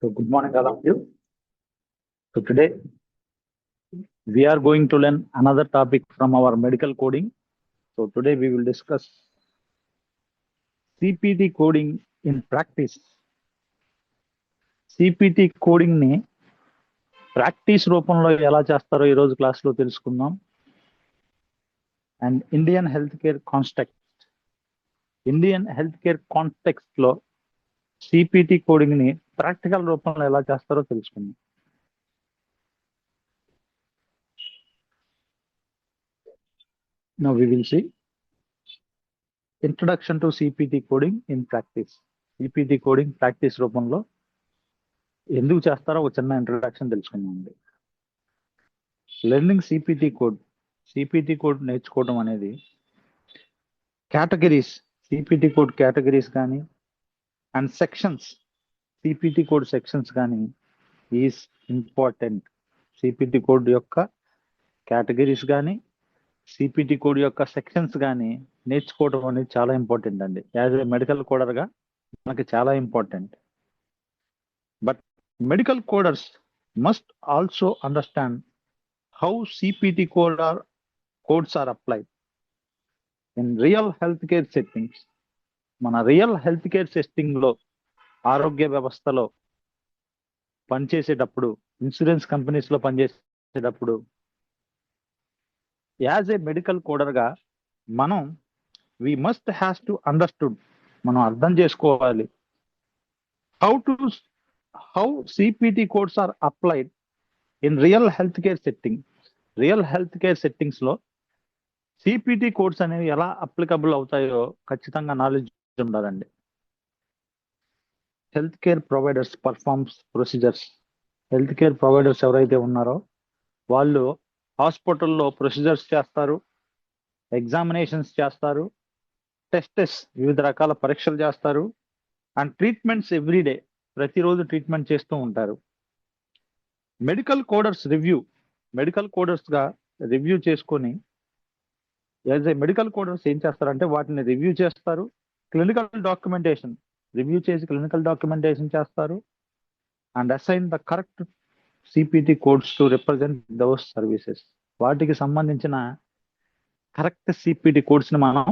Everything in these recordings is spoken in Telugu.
So good morning, all of you. So today we are going to learn another topic from our medical coding. So today we will discuss CPT coding in practice. CPT coding ని ప్రాక్టీస్ రూపంలో ఎలా చేస్తారో ఈ రోజు క్లాస్ లో తెలుసుకుందాం. And Indian health care context లో సిపిటి కోడింగ్ ని ప్రాక్టికల్ రూపంలో ఎలా చేస్తారో తెలుసుకుందాం. Now we will see introduction to CPT coding in practice. CPT coding practice రూపంలో ఎందుకు చేస్తారో ఒక చిన్న ఇంట్రడక్షన్ తెలుసుకుందామండి. లెర్నింగ్ సిపిటి కోడ్ నేర్చుకోవడం అనేది కేటగిరీస్, సిపిటి కోడ్ కేటగిరీస్ కానీ and sections, CPT code sections కానీ ఈజ్ ఇంపార్టెంట్. సిపిటి కోడ్ యొక్క కేటగిరీస్ కానీ సిపిటి కోడ్ యొక్క సెక్షన్స్ కానీ నేర్చుకోవడం అనేది చాలా ఇంపార్టెంట్ అండి. యాజ్ ఏ మెడికల్ కోడర్గా మనకి చాలా important. But medical coders must also understand how CPT codes are applied in real health care settings. మన రియల్ హెల్త్ కేర్ సెట్టింగ్లో, ఆరోగ్య వ్యవస్థలో పనిచేసేటప్పుడు, ఇన్సూరెన్స్ కంపెనీస్లో పనిచేసేటప్పుడు యాజ్ ఏ మెడికల్ కోడర్గా మనం మస్ట్ హ్యాస్ టు అండర్స్టూడ్, మనం అర్థం చేసుకోవాలి how CPT codes are applied in real health care setting. Real health care settings లో సిపిటి కోడ్స్ అనేవి ఎలా అప్లికబుల్ అవుతాయో ఖచ్చితంగా నాలెడ్జ్ ఉండాలండి. Health care providers performs procedures. Health care providers ఎవరైతే ఉన్నారో వాళ్ళు హాస్పిటల్లో ప్రొసీజర్స్ చేస్తారు, ఎగ్జామినేషన్స్ చేస్తారు, టెస్టెస్ వివిధ రకాల పరీక్షలు చేస్తారు, అండ్ ట్రీట్మెంట్స్ ఎవ్రీడే, ప్రతిరోజు ట్రీట్మెంట్ చేస్తూ ఉంటారు. మెడికల్ కోడర్స్ గా రివ్యూ చేసుకొని యాజ్ ఏ మెడికల్ కోడర్స్ ఏం చేస్తారంటే వాటిని రివ్యూ చేస్తారు, క్లినికల్ డాక్యుమెంటేషన్ చేస్తారు and assign the correct CPT codes to represent those services. వాటికి సంబంధించిన కరెక్ట్ సిపిటి కోడ్స్ ని మనం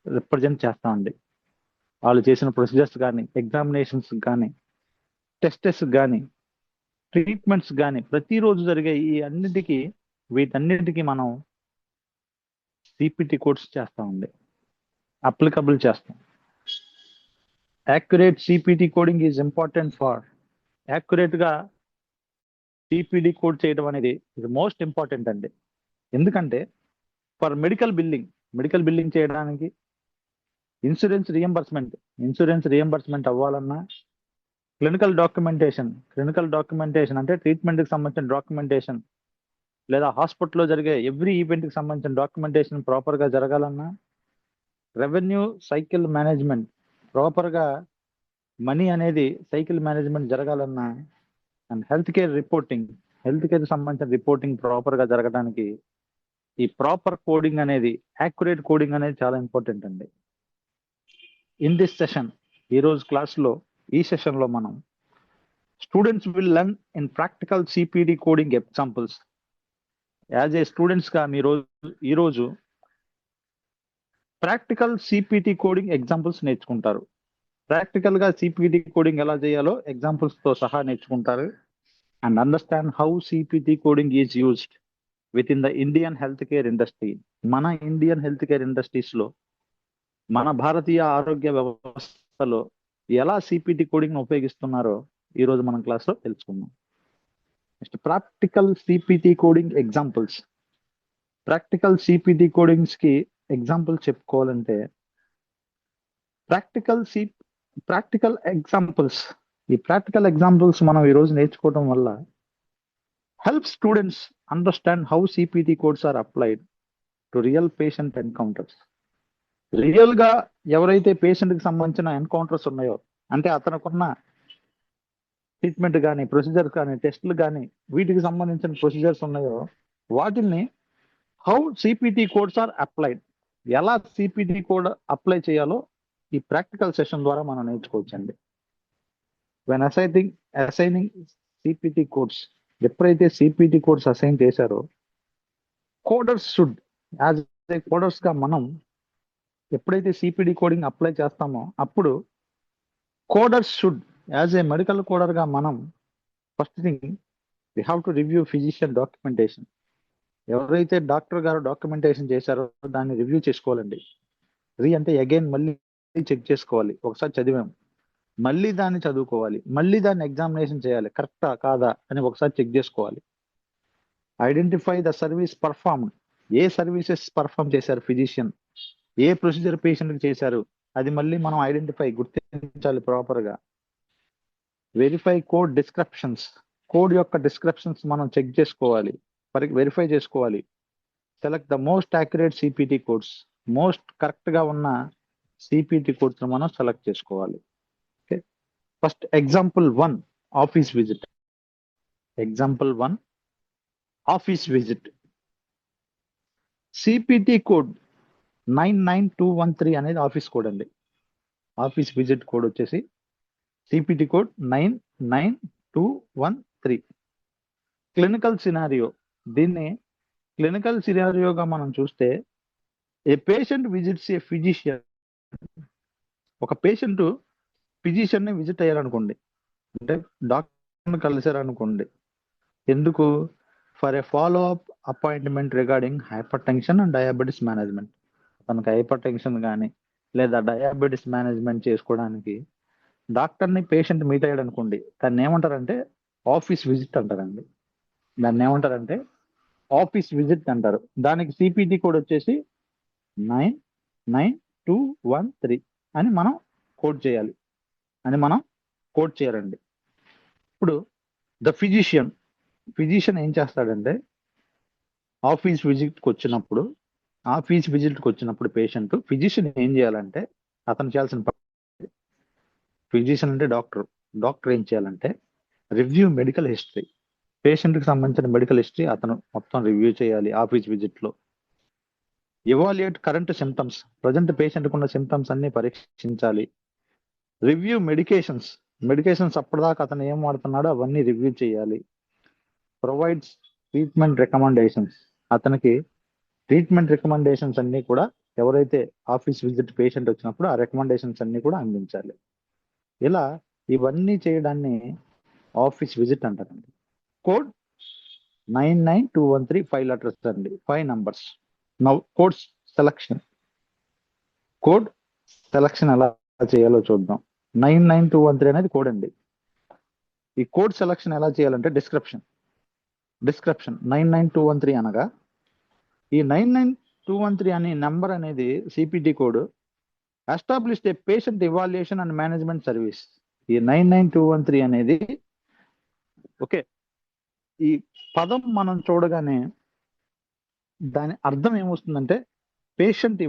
రిప్రజెంట్ చేస్తామండి. వాళ్ళు చేసిన ప్రొసీజర్స్ కానీ, ఎగ్జామినేషన్స్ కానీ, టెస్టెస్ కానీ, ట్రీట్మెంట్స్ కానీ, ప్రతిరోజు జరిగే వీటన్నిటికీ మనం సిపిటి కోడ్స్ చేస్తామండి, అప్లికబుల్ చేస్తాం. Accurate CPT coding is important for గా సిపిటి కోడ్ చేయడం అనేది ఇది మోస్ట్ ఇంపార్టెంట్ అండి. ఎందుకంటే ఫర్ మెడికల్ బిల్లింగ్ చేయడానికి, ఇన్సూరెన్స్ రియంబర్స్మెంట్ అవ్వాలన్నా, క్లినికల్ డాక్యుమెంటేషన్ అంటే ట్రీట్మెంట్కి సంబంధించిన డాక్యుమెంటేషన్, లేదా హాస్పిటల్లో జరిగే ఎవ్రీ ఈవెంట్కి సంబంధించిన డాక్యుమెంటేషన్ ప్రాపర్గా జరగాలన్నా, రెవెన్యూ సైకిల్ మేనేజ్మెంట్ ప్రాపర్గా మనీ అనేది సైకిల్ మేనేజ్మెంట్ జరగాలన్నా, అండ్ హెల్త్ కేర్ సంబంధించిన రిపోర్టింగ్ ప్రాపర్గా జరగడానికి ఈ ప్రాపర్ కోడింగ్ అనేది, యాక్యురేట్ కోడింగ్ అనేది చాలా ఇంపార్టెంట్ అండి. ఇన్ దిస్ సెషన్, ఈ సెషన్లో మనం students will learn in practical C P T coding examples. As a స్టూడెంట్స్గా ఈరోజు ప్రాక్టికల్ సిపిటి కోడింగ్ ఎగ్జాంపుల్స్ నేర్చుకుంటారు. ప్రాక్టికల్గా సిపిటి కోడింగ్ ఎలా చేయాలో ఎగ్జాంపుల్స్తో సహా నేర్చుకుంటారు. And understand how CPT coding is used with in the Indian health care industry. మన ఇండియన్ హెల్త్ కేర్ ఇండస్ట్రీస్లో, మన భారతీయ ఆరోగ్య వ్యవస్థలో ఎలా సిపిటి కోడింగ్ ఉపయోగిస్తున్నారో ఈరోజు మనం క్లాస్లో తెలుసుకుందాం. Next, practical C P T coding examples. Practical C P T కోడింగ్స్కి ఎగ్జాంపుల్ చెప్పుకోవాలంటే ప్రాక్టికల్ ఎగ్జాంపుల్స్ మనం ఈరోజు నేర్చుకోవడం వల్ల help students understand how CPT codes are applied to real patient encounters. రియల్గా ఎవరైతే పేషెంట్కి సంబంధించిన ఎన్కౌంటర్స్ ఉన్నాయో, అంటే అతనుకున్న ట్రీట్మెంట్ కానీ, ప్రొసీజర్స్ కానీ, టెస్టులు కానీ, వీటికి సంబంధించిన ప్రొసీజర్స్ ఉన్నాయో వాటిని how CPT codes are applied, ఎలా సిపిటి కోడ్ అప్లై చేయాలో ఈ ప్రాక్టికల్ సెషన్ ద్వారా మనం నేర్చుకోవచ్చండి. వెన్ అసైనింగ్ సిపిటి కోడ్స్, ఎప్పుడైతే సిపిటి కోడ్స్ అసైన్ చేశారో coders should, as a coders గా మనం ఎప్పుడైతే సిపిడి కోడింగ్ అప్లై చేస్తామో అప్పుడు coders should, as a medical coder గా మనం first thing we have to review physician documentation. ఎవరైతే డాక్టర్ గారు డాక్యుమెంటేషన్ చేశారో దాన్ని రివ్యూ చేసుకోవాలండి. అంటే అగైన్ మళ్ళీ చెక్ చేసుకోవాలి. ఒకసారి చదివాం, మళ్ళీ దాన్ని చదువుకోవాలి, మళ్ళీ దాన్ని ఎగ్జామినేషన్ చేయాలి, కరెక్టా కాదా అని ఒకసారి చెక్ చేసుకోవాలి. Identify the service performed, A services perform చేశారు ఫిజిషియన్, ఏ ప్రొసీజర్ పేషెంట్ చేశారు, అది మళ్ళీ మనం గుర్తించాలి ప్రాపర్ గా. వెరిఫై కోడ్ డిస్క్రిప్షన్స్, కోడ్ యొక్క డిస్క్రిప్షన్స్ మనం చెక్ చేసుకోవాలి, వెరిఫై చేసుకోవాలి. Select the most accurate CPT codes, most correct గా ఉన్న సిపిటి కోడ్స్ మనం సెలెక్ట్ చేసుకోవాలి. Okay, first example 1 office visit. Example 1 office visit. CPT code 99213 అనేది ఆఫీస్ కోడ్ అండి. ఆఫీస్ విజిట్ కోడ్ వచ్చేసి సిపిటి కోడ్ 99213. క్లినికల్ సినారియో, దీన్ని క్లినికల్ సినారియోగా మనం చూస్తే ఏ పేషెంట్ విజిట్స్ ఏ ఫిజిషియన్, ఒక పేషెంట్ ఫిజిషియన్ ని విజిట్ అయ్యారనుకోండి, అంటే డాక్టర్ని కలిశారనుకోండి, ఎందుకు? For a follow up appointment regarding hyper tension and diabetes management. తనకు హైపర్ టెన్షన్ కానీ లేదా డయాబెటీస్ మేనేజ్మెంట్ చేసుకోవడానికి డాక్టర్ని పేషెంట్ మీట్ అయ్యాడు అనుకోండి, దాన్ని ఏమంటారంటే ఆఫీస్ విజిట్ అంటారండి. దాన్ని ఏమంటారంటే ఆఫీస్ విజిట్ అంటారు. దానికి సిపిటి కోడ్ వచ్చేసి 99213 అని మనం కోడ్ చేయాలి, చేయాలండి. ఇప్పుడు ద ఫిజిషియన్ ఏం చేస్తాడంటే ఆఫీస్ విజిట్కి వచ్చినప్పుడు పేషెంట్, ఫిజిషియన్ ఏం చేయాలంటే అతను చేయాల్సిన ఫిజిషియన్ అంటే డాక్టర్ ఏం చేయాలంటే రివ్యూ మెడికల్ హిస్టరీ, పేషెంట్కి సంబంధించిన మెడికల్ హిస్టరీ అతను మొత్తం రివ్యూ చేయాలి ఆఫీస్ విజిట్లో. ఎవాల్యుయేట్ కరెంట్ సిమ్టమ్స్, ప్రజెంట్ పేషెంట్కి ఉన్న సిమ్టమ్స్ అన్ని పరీక్షించాలి. రివ్యూ మెడికేషన్స్ అప్పటిదాకా అతను ఏం వాడుతున్నాడో అవన్నీ రివ్యూ చేయాలి. ప్రొవైడ్స్ ట్రీట్మెంట్ రికమెండేషన్స్, అతనికి ట్రీట్మెంట్ రికమెండేషన్స్ అన్ని కూడా ఎవరైతే ఆఫీస్ విజిట్ పేషెంట్ వచ్చినప్పుడు ఆ రికమెండేషన్స్ అన్ని కూడా అందించాలి. ఇలా ఇవన్నీ చేయడాన్ని ఆఫీస్ విజిట్ అంటారండి. కోడ్ 99213, 5 letters అండి, 5 numbers. నౌ కోడ్ సెలక్షన్ ఎలా చేయాలో చూద్దాం. 99213 అనేది కోడ్ అండి. ఈ కోడ్ సెలక్షన్ ఎలా చేయాలంటే డిస్క్రిప్షన్ 99213 అనగా ఈ 99213 అనే నెంబర్ అనేది C P T code established A patient evaluation and management service. ఈ 99213 అనేది ఓకే, ఈ పదం మనం చూడగానే దాని అర్థం ఏమొస్తుందంటే పేషెంట్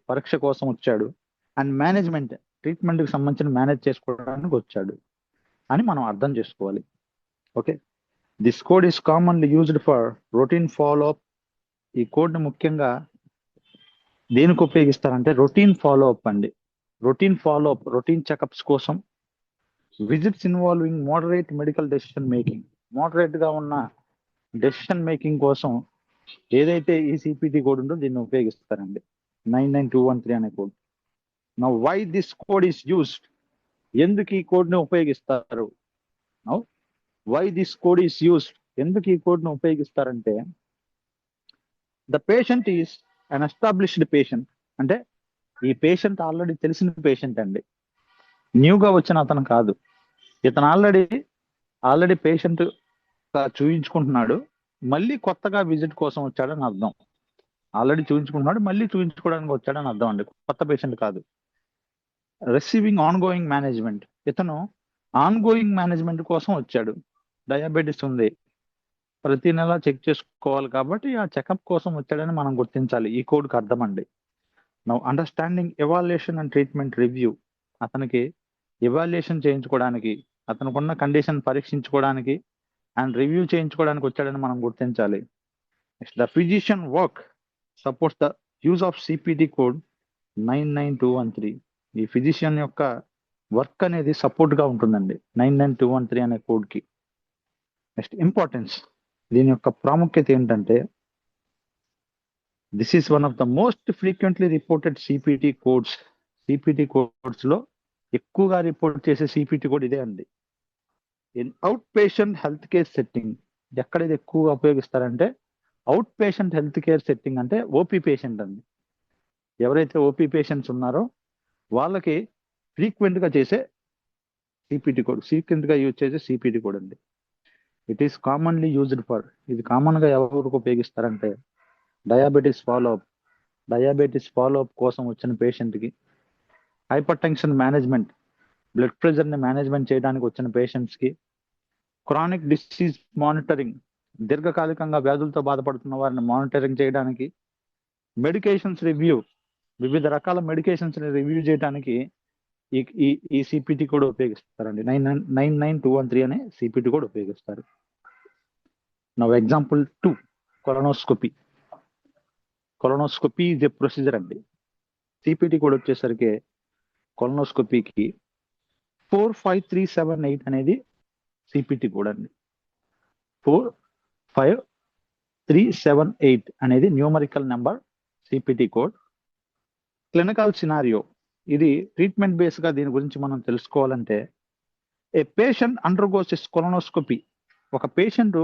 పరీక్ష కోసం వచ్చాడు, అండ్ మేనేజ్మెంట్ ట్రీట్మెంట్ కి సంబంధించిన మేనేజ్ చేసుకోవడానికి వచ్చాడు అని మనం అర్థం చేసుకోవాలి. Okay, this code is commonly used for routine follow up. ఈ కోడ్ ని ముఖ్యంగా దేనికి ఉపయోగిస్తారంటే రొటీన్ ఫాలో అప్ అండి. రొటీన్ చెకప్స్ కోసం, visits involving moderate medical decision making, moderate గా ఉన్న డెసిషన్ మేకింగ్ కోసం ఏదైతే ఈ సిపిటి కోడ్ ఉందో దీన్ని ఉపయోగిస్తారండి, 99213 అనే code. Now why this code is used, ఎందుకు ఈ కోడ్ ని ఉపయోగిస్తారు? Now why this code is used, ఎందుకు ఈ కోడ్ ని ఉపయోగిస్తారంటే the patient is an established patient, అంటే ఈ పేషెంట్ ఆల్రెడీ తెలిసిన పేషెంట్ అండి, న్యూగా వచ్చిన అతను కాదు. ఇతను ఆల్రెడీ పేషెంట్ చూయించుకుంటున్నాడు, మళ్ళీ కొత్తగా విజిట్ కోసం వచ్చాడని అర్థం. ఆల్రెడీ చూయించుకుంటున్నాడు, మళ్ళీ చూయించుకోవడానికి వచ్చాడని అర్థం అండి, కొత్త పేషెంట్ కాదు. రిసీవింగ్ ఆన్ గోయింగ్ మేనేజ్మెంట్, ఇతను ఆన్ గోయింగ్ మేనేజ్మెంట్ కోసం వచ్చాడు. డయాబెటీస్ ఉంది, ప్రతి నెల చెక్ చేసుకోవాలి కాబట్టి ఆ చెకప్ కోసం వచ్చాడని మనం గుర్తించాలి. ఈ కోడ్కి అర్థం అండి. Now understanding evaluation and treatment review, అతనికి ఎవాల్యుయేషన్ చేయించుకోవడానికి, అతనుకున్న కండిషన్ పరీక్షించుకోవడానికి అండ్ రివ్యూ చేయించుకోవడానికి వచ్చాడని మనం గుర్తించాలి. Next the physician work supports the use of CPT code 99213. ఈ ఫిజిషియన్ యొక్క వర్క్ అనేది సపోర్ట్ గా ఉంటుందండి 99213 అనే కోడ్ కి. నెక్స్ట్ ఇంపార్టెన్స్, దీని యొక్క ప్రాముఖ్యత ఏంటంటే this is one of the most frequently reported C P T codes. C P T codes లో ఎక్కువగా రిపోర్ట్ చేసే సిపిటి కోడ్ ఇదే అండి. In outpatient health care setting, ఎక్కడ ఇది ఎక్కువగా ఉపయోగిస్తారంటే outpatient health care setting అంటే ఓపీ పేషెంట్ అండి. ఎవరైతే ఓపీ పేషెంట్స్ ఉన్నారో వాళ్ళకి ఫ్రీక్వెంట్ గా చేసే సిపిటి కోడ్, ఫ్రీక్వెంట్ గా యూజ్ చేసే సిపిటి కోడ్ అండి. It is commonly used for, ఇది కామన్ గా ఎవరికి ఉపయోగిస్తారంటే డయాబెటీస్ ఫాలోఅప్, డయాబెటీస్ ఫాలోఅప్ కోసం వచ్చిన పేషెంట్ కి, hyper tension management, blood pressure ని మేనేజ్మెంట్ చేయడానికి వచ్చిన పేషెంట్స్ కి, క్రానిక్ డిసీజ్ మానిటరింగ్, దీర్ఘకాలికంగా వ్యాధులతో బాధపడుతున్న వారిని మానిటరింగ్ చేయడానికి, మెడికేషన్స్ రివ్యూ, వివిధ రకాల మెడికేషన్స్ ని రివ్యూ చేయడానికి ఈ ఈ ఈ సిపిటి కూడా ఉపయోగిస్తారండి. 99213 అనే సిపిటి కూడా ఉపయోగిస్తారు. Now example 2, colonoscopy. Colonoscopy is a procedure అండి. సిపిటి కోడ్ వచ్చేసరికి కొలనోస్కోపీకి 45378 అనేది సిపిటి కోడ్ అండి. 45378 అనేది numerical number C P T code. Clinical scenario, ఇది ట్రీట్మెంట్ బేస్ గా దీని గురించి మనం తెలుసుకోవాలంటే ఏ పేషెంట్ అండర్గోస్ కొలనోస్కోపీ, ఒక పేషెంట్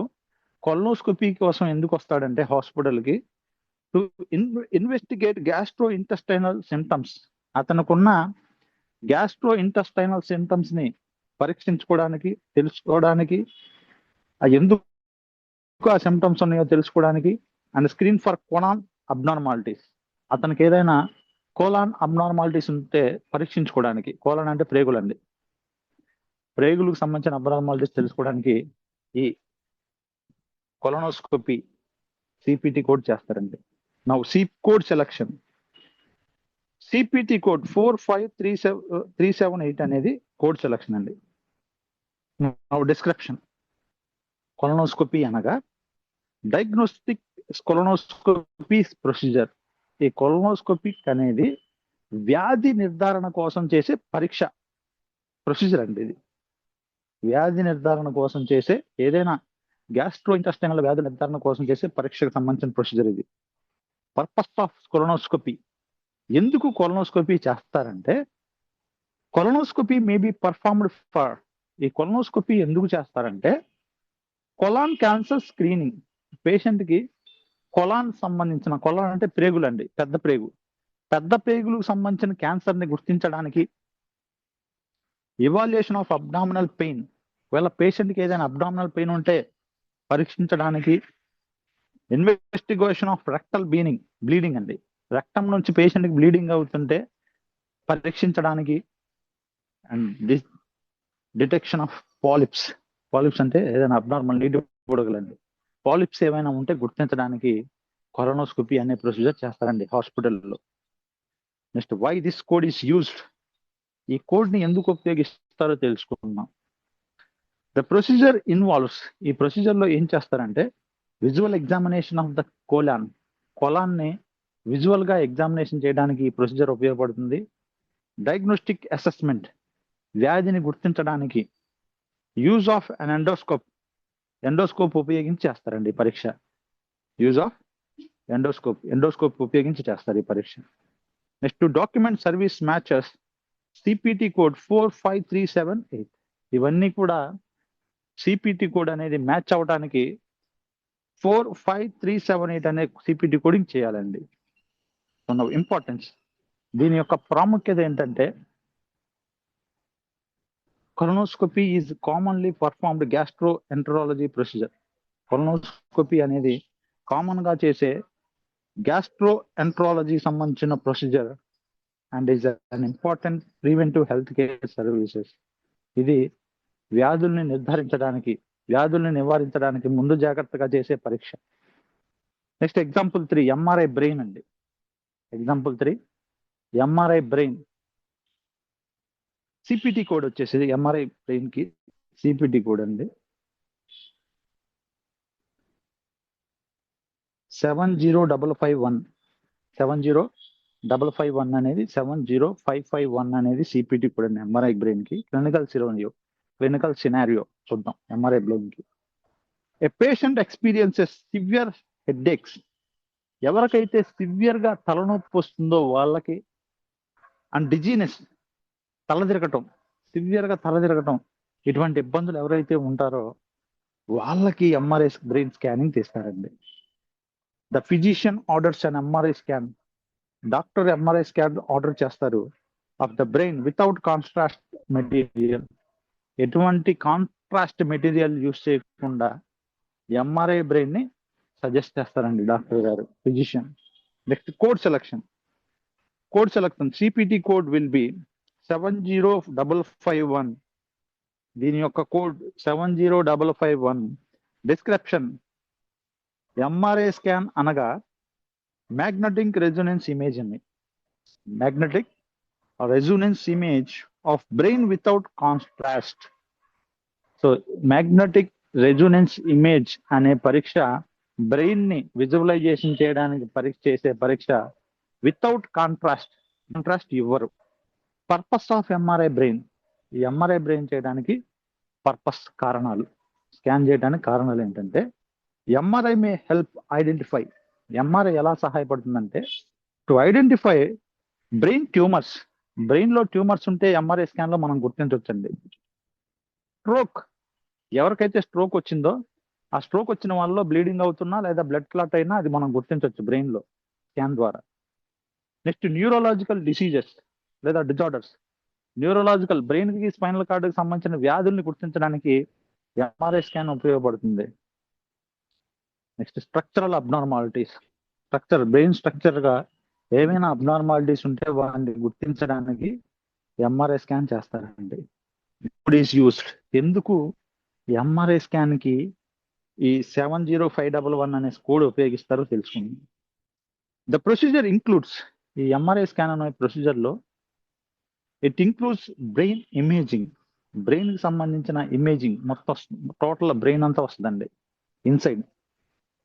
కొలనోస్కోపీ కోసం ఎందుకు వస్తాడంటే హాస్పిటల్కి, to investigate gastrointestinal symptoms, అతనుకున్న గ్యాస్ట్రో ఇంటెస్టైనల్ సిమ్టమ్స్ ని పరీక్షించుకోవడానికి, తెలుసుకోవడానికి, ఎందుకు ఆ సిమ్టమ్స్ ఉన్నాయో తెలుసుకోవడానికి, and screen for colon abnormalities, అతనికి ఏదైనా కోలాన్ అబ్నార్మాలిటీస్ ఉంటే పరీక్షించుకోవడానికి, కోలాన్ అంటే ప్రేగులు అండి, ప్రేగులకు సంబంధించిన అబ్నార్మాలిటీస్ తెలుసుకోవడానికి ఈ కొలనోస్కోపీ సిపిటి కోడ్ చేస్తారండి. Now code selection, C P T code 45378 అనేది కోడ్ సెలక్షన్ అండి. నౌ డిస్క్రిప్షన్, కొలనోస్కోపీ అనగా డయాగ్నోస్టిక్ కొలనోస్కోపీ ప్రొసీజర్. ఈ కొలనోస్కోపిక్ అనేది వ్యాధి నిర్ధారణ కోసం చేసే పరీక్ష ప్రొసీజర్ అండి. ఇది వ్యాధి నిర్ధారణ కోసం చేసే, ఏదైనా గ్యాస్ట్రో ఇంటెస్టైనల్ వ్యాధి నిర్ధారణ కోసం చేసే పరీక్షకు సంబంధించిన ప్రొసీజర్ ఇది. పర్పస్ ఆఫ్ కొలనోస్కోపీ, ఎందుకు కొలనోస్కోపీ చేస్తారంటే colonoscopy may be performed for, ఈ కొలనోస్కోపీ ఎందుకు చేస్తారంటే కొలాన్ క్యాన్సర్ స్క్రీనింగ్, పేషెంట్ కి కొలాన్ సంబంధించిన, కొలాన్ అంటే ప్రేగులు అండి, పెద్ద ప్రేగు, పెద్ద ప్రేగులకు సంబంధించిన క్యాన్సర్ ని గుర్తించడానికి, ఇవాల్యుయేషన్ ఆఫ్ అబ్డామినల్ పెయిన్, ఒకవేళ పేషెంట్ కి ఏదైనా అబ్డామినల్ పెయిన్ ఉంటే పరీక్షించడానికి, ఇన్వెస్టిగేషన్ ఆఫ్ రెక్టల్ బ్లీడింగ్ అండి, రక్తం నుంచి పేషెంట్ కి బ్లీడింగ్ అవుతుంటే పరీక్షించడానికి, and detection of polyps, polyps అంటే ఏదైనా అబ్నార్మల్ నీటి బుడగలండి, పాలిప్స్ ఏమైనా ఉంటే గుర్తించడానికి కొలనోస్కోపీ అనే ప్రొసీజర్ చేస్తారండి హాస్పిటల్లో. Next why this code is used, ఈ కోడ్ ని ఎందుకు ఉపయోగిస్తారో తెలుసుకుంటున్నాం. ద ప్రొసీజర్ ఇన్వాల్వ్స్, ఈ ప్రొసీజర్ లో ఏం చేస్తారంటే visual examination of the colon ని విజువల్ గా ఎగ్జామినేషన్ చేయడానికి ఈ ప్రొసీజర్ ఉపయోగపడుతుంది. డయాగ్నోస్టిక్ అసెస్మెంట్, వ్యాధిని గుర్తించడానికి, యూజ్ ఆఫ్ అన్ ఎండోస్కోప్ ఉపయోగించి చేస్తారండి ఈ పరీక్ష. యూజ్ ఆఫ్ ఎండోస్కోప్ ఉపయోగించి చేస్తారు ఈ పరీక్ష. Next to document service matches CPT code 45378, ఇవన్నీ కూడా సిపిటి కోడ్ అనేది మ్యాచ్ అవడానికి 45378 అనే సిపిటి కోడింగ్ చేయాలండి. ఇంపార్టెన్స్, దీని యొక్క ప్రాముఖ్యత ఏంటంటే colonoscopy is commonly performed gastroenterology procedure. Colonoscopy అనేది కామన్ గా చేసే గ్యాస్ట్రోఎంటరాలజీ సంబంధించిన procedure and is an important preventive health care services. ఇది వ్యాధుల్ని నిర్ధారించడానికి, వ్యాధుల్ని నివారించడానికి ముందు జాగ్రత్తగా చేసే పరీక్ష. నెక్స్ట్ ఎగ్జాంపుల్ 3, ఎంఆర్ఐ బ్రెయిన్ అండి. Example 3, MRI brain. CPT code వచ్చేసి ఎంఆర్ఐ బ్రెయిన్ కి సిపిటి కోడ్ అండి 70551. 551 అనేది 70551 అనేది సిపిటి కూడా ఎంఆర్ఐ బ్రెయిన్ కి క్లినికల్ సినారియో చూద్దాం ఎంఆర్ఐ బ్రెయిన్ కి. ఏ పేషెంట్ ఎక్స్పీరియన్సెస్ సివియర్ హెడ్ఏక్స్, ఎవరికైతే సివియర్ గా తలనొప్పి వస్తుందో వాళ్ళకి, అండ్ డిజీనెస్, సివియర్ గా తల తిరగటం, ఇటువంటి ఇబ్బందులు ఎవరైతే ఉంటారో వాళ్ళకి ఎంఆర్ఐ బ్రెయిన్ స్కానింగ్ తీస్తారండి. The physician orders and MRI scan, doctor MRI scan order చేస్తారు of the brain without contrast material. ఎటువంటి కాంట్రాస్ట్ మెటీరియల్ యూస్ చేయకుండా ఎంఆర్ఐ బ్రెయిన్ ని సజెస్ట్ చేస్తారండి డాక్టర్ గారు, physician. Next code selection. C P T code will be 70551. దీని యొక్క కోడ్ 70551. డిస్క్రిప్షన్: ఎంఆర్ఐ స్కాన్ అనగా magnetic resonance image of brain without contrast. So magnetic resonance image అనే పరీక్ష బ్రెయిన్ ని విజువలైజేషన్ చేయడానికి చేసే పరీక్ష. వితౌట్ కాంట్రాస్ట్ ఇవ్వరు. పర్పస్ ఆఫ్ ఎంఆర్ఐ బ్రెయిన్, ఈ ఎంఆర్ఐ బ్రెయిన్ చేయడానికి కారణాలు, స్కాన్ చేయడానికి కారణాలు ఏంటంటే, MRI may help identify, MRI ఎలా సహాయపడుతుందంటే, to identify brain tumours, brain లో ట్యూమర్స్ ఉంటే ఎంఆర్ఐ స్కాన్ లో మనం గుర్తించవచ్చండి. స్ట్రోక్, ఎవరికైతే స్ట్రోక్ వచ్చిందో ఆ స్ట్రోక్ వచ్చిన వాళ్ళలో బ్లీడింగ్ అవుతున్నా లేదా బ్లడ్ క్లాట్ అయినా అది మనం గుర్తించవచ్చు బ్రెయిన్ లో స్కాన్ ద్వారా. నెక్స్ట్ న్యూరోలాజికల్ డిసీజెస్ లేదా డిజార్డర్స్, న్యూరోలాజికల్ బ్రెయిన్ కి స్పైనల్ కార్డ్ కి సంబంధించిన వ్యాధుల్ని గుర్తించడానికి ఎంఆర్ఐ స్కాన్ ఉపయోగపడుతుంది. Next structural abnormalities, brain structure గా ఏమైనా అబ్నార్మాలిటీస్ ఉంటే వాటిని గుర్తించడానికి ఎంఆర్ఐ స్కాన్ చేస్తారండి. ఇప్పుడు ఈస్ యూస్డ్, ఎందుకు ఎంఆర్ఐ స్కాన్ కి ఈ 70511 అనే కోడ్ ఉపయోగిస్తారో తెలుసుకుందాం. ద ప్రొసీజర్ ఇంక్లూడ్స్, ఈ ఎంఆర్ఐ స్కాన్ అనే ప్రొసీజర్ లో it includes brain imaging, brain కి సంబంధించిన ఇమేజింగ్ మొత్తం టోటల్ బ్రెయిన్ అంతా వస్తుందండి ఇన్సైడ్.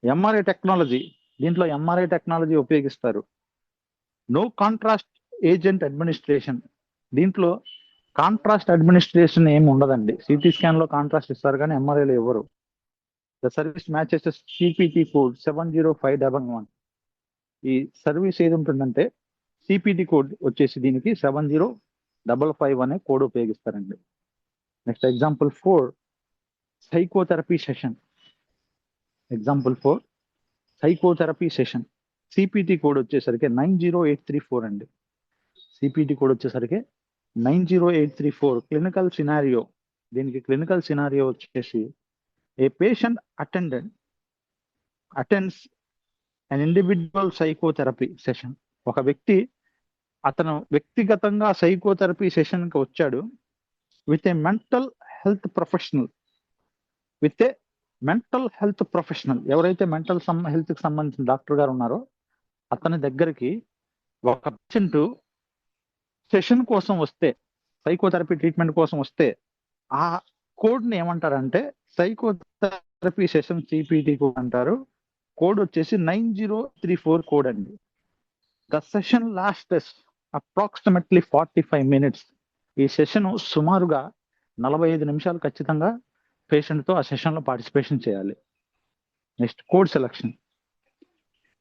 ఎంఆర్ఐ టెక్నాలజీ, దీంట్లో ఎంఆర్ఐ టెక్నాలజీ ఉపయోగిస్తారు. నో కాంట్రాస్ట్ ఏజెంట్ అడ్మినిస్ట్రేషన్, దీంట్లో కాంట్రాస్ట్ అడ్మినిస్ట్రేషన్ ఏమి ఉండదండి. సిటీ స్కాన్ లో కాంట్రాస్ట్ ఇస్తారు కానీ ఎంఆర్ఐలో ఇవ్వరు. The service matches CPT code 70511. ఈ సర్వీస్ ఏది ఉంటుందంటే సిపిటి కోడ్ వచ్చేసి దీనికి 7055 అనే కోడ్ ఉపయోగిస్తారండి. Next example 4, psychotherapy session. C P T code వచ్చేసరికి 90834 అండి. సిపిటి కోడ్ వచ్చేసరికి 90834. క్లినికల్ సినారియో, దీనికి క్లినికల్ సినారియో వచ్చేసి a patient attends an individual psychotherapy session. ఒక వ్యక్తి అతను వ్యక్తిగతంగా సైకోథెరపీ సెషన్ కి వచ్చాడు with a mental health professional. ఎవరైతే మెంటల్ హెల్త్ కి సంబంధించిన డాక్టర్ గారు ఉన్నారో అతని దగ్గరికి ఒక పేషెంట్ సెషన్ కోసం వస్తే, సైకోథెరపీ ట్రీట్మెంట్ కోసం వస్తే, ఆ కోడ్ ని ఏమంటారంటే సైకోథెరపీ సెషన్ సిపిటి కోడ్ అంటారు. కోడ్ వచ్చేసి 9034 కోడ్ అండి. The session lasts approximately 45 minutes. ఈ సెషన్ సుమారుగా 45 నిమిషాలు ఖచ్చితంగా పేషెంట్ తో ఆ సెషన్ లో పార్టిసిపేషన్ చేయాలి. Next code selection.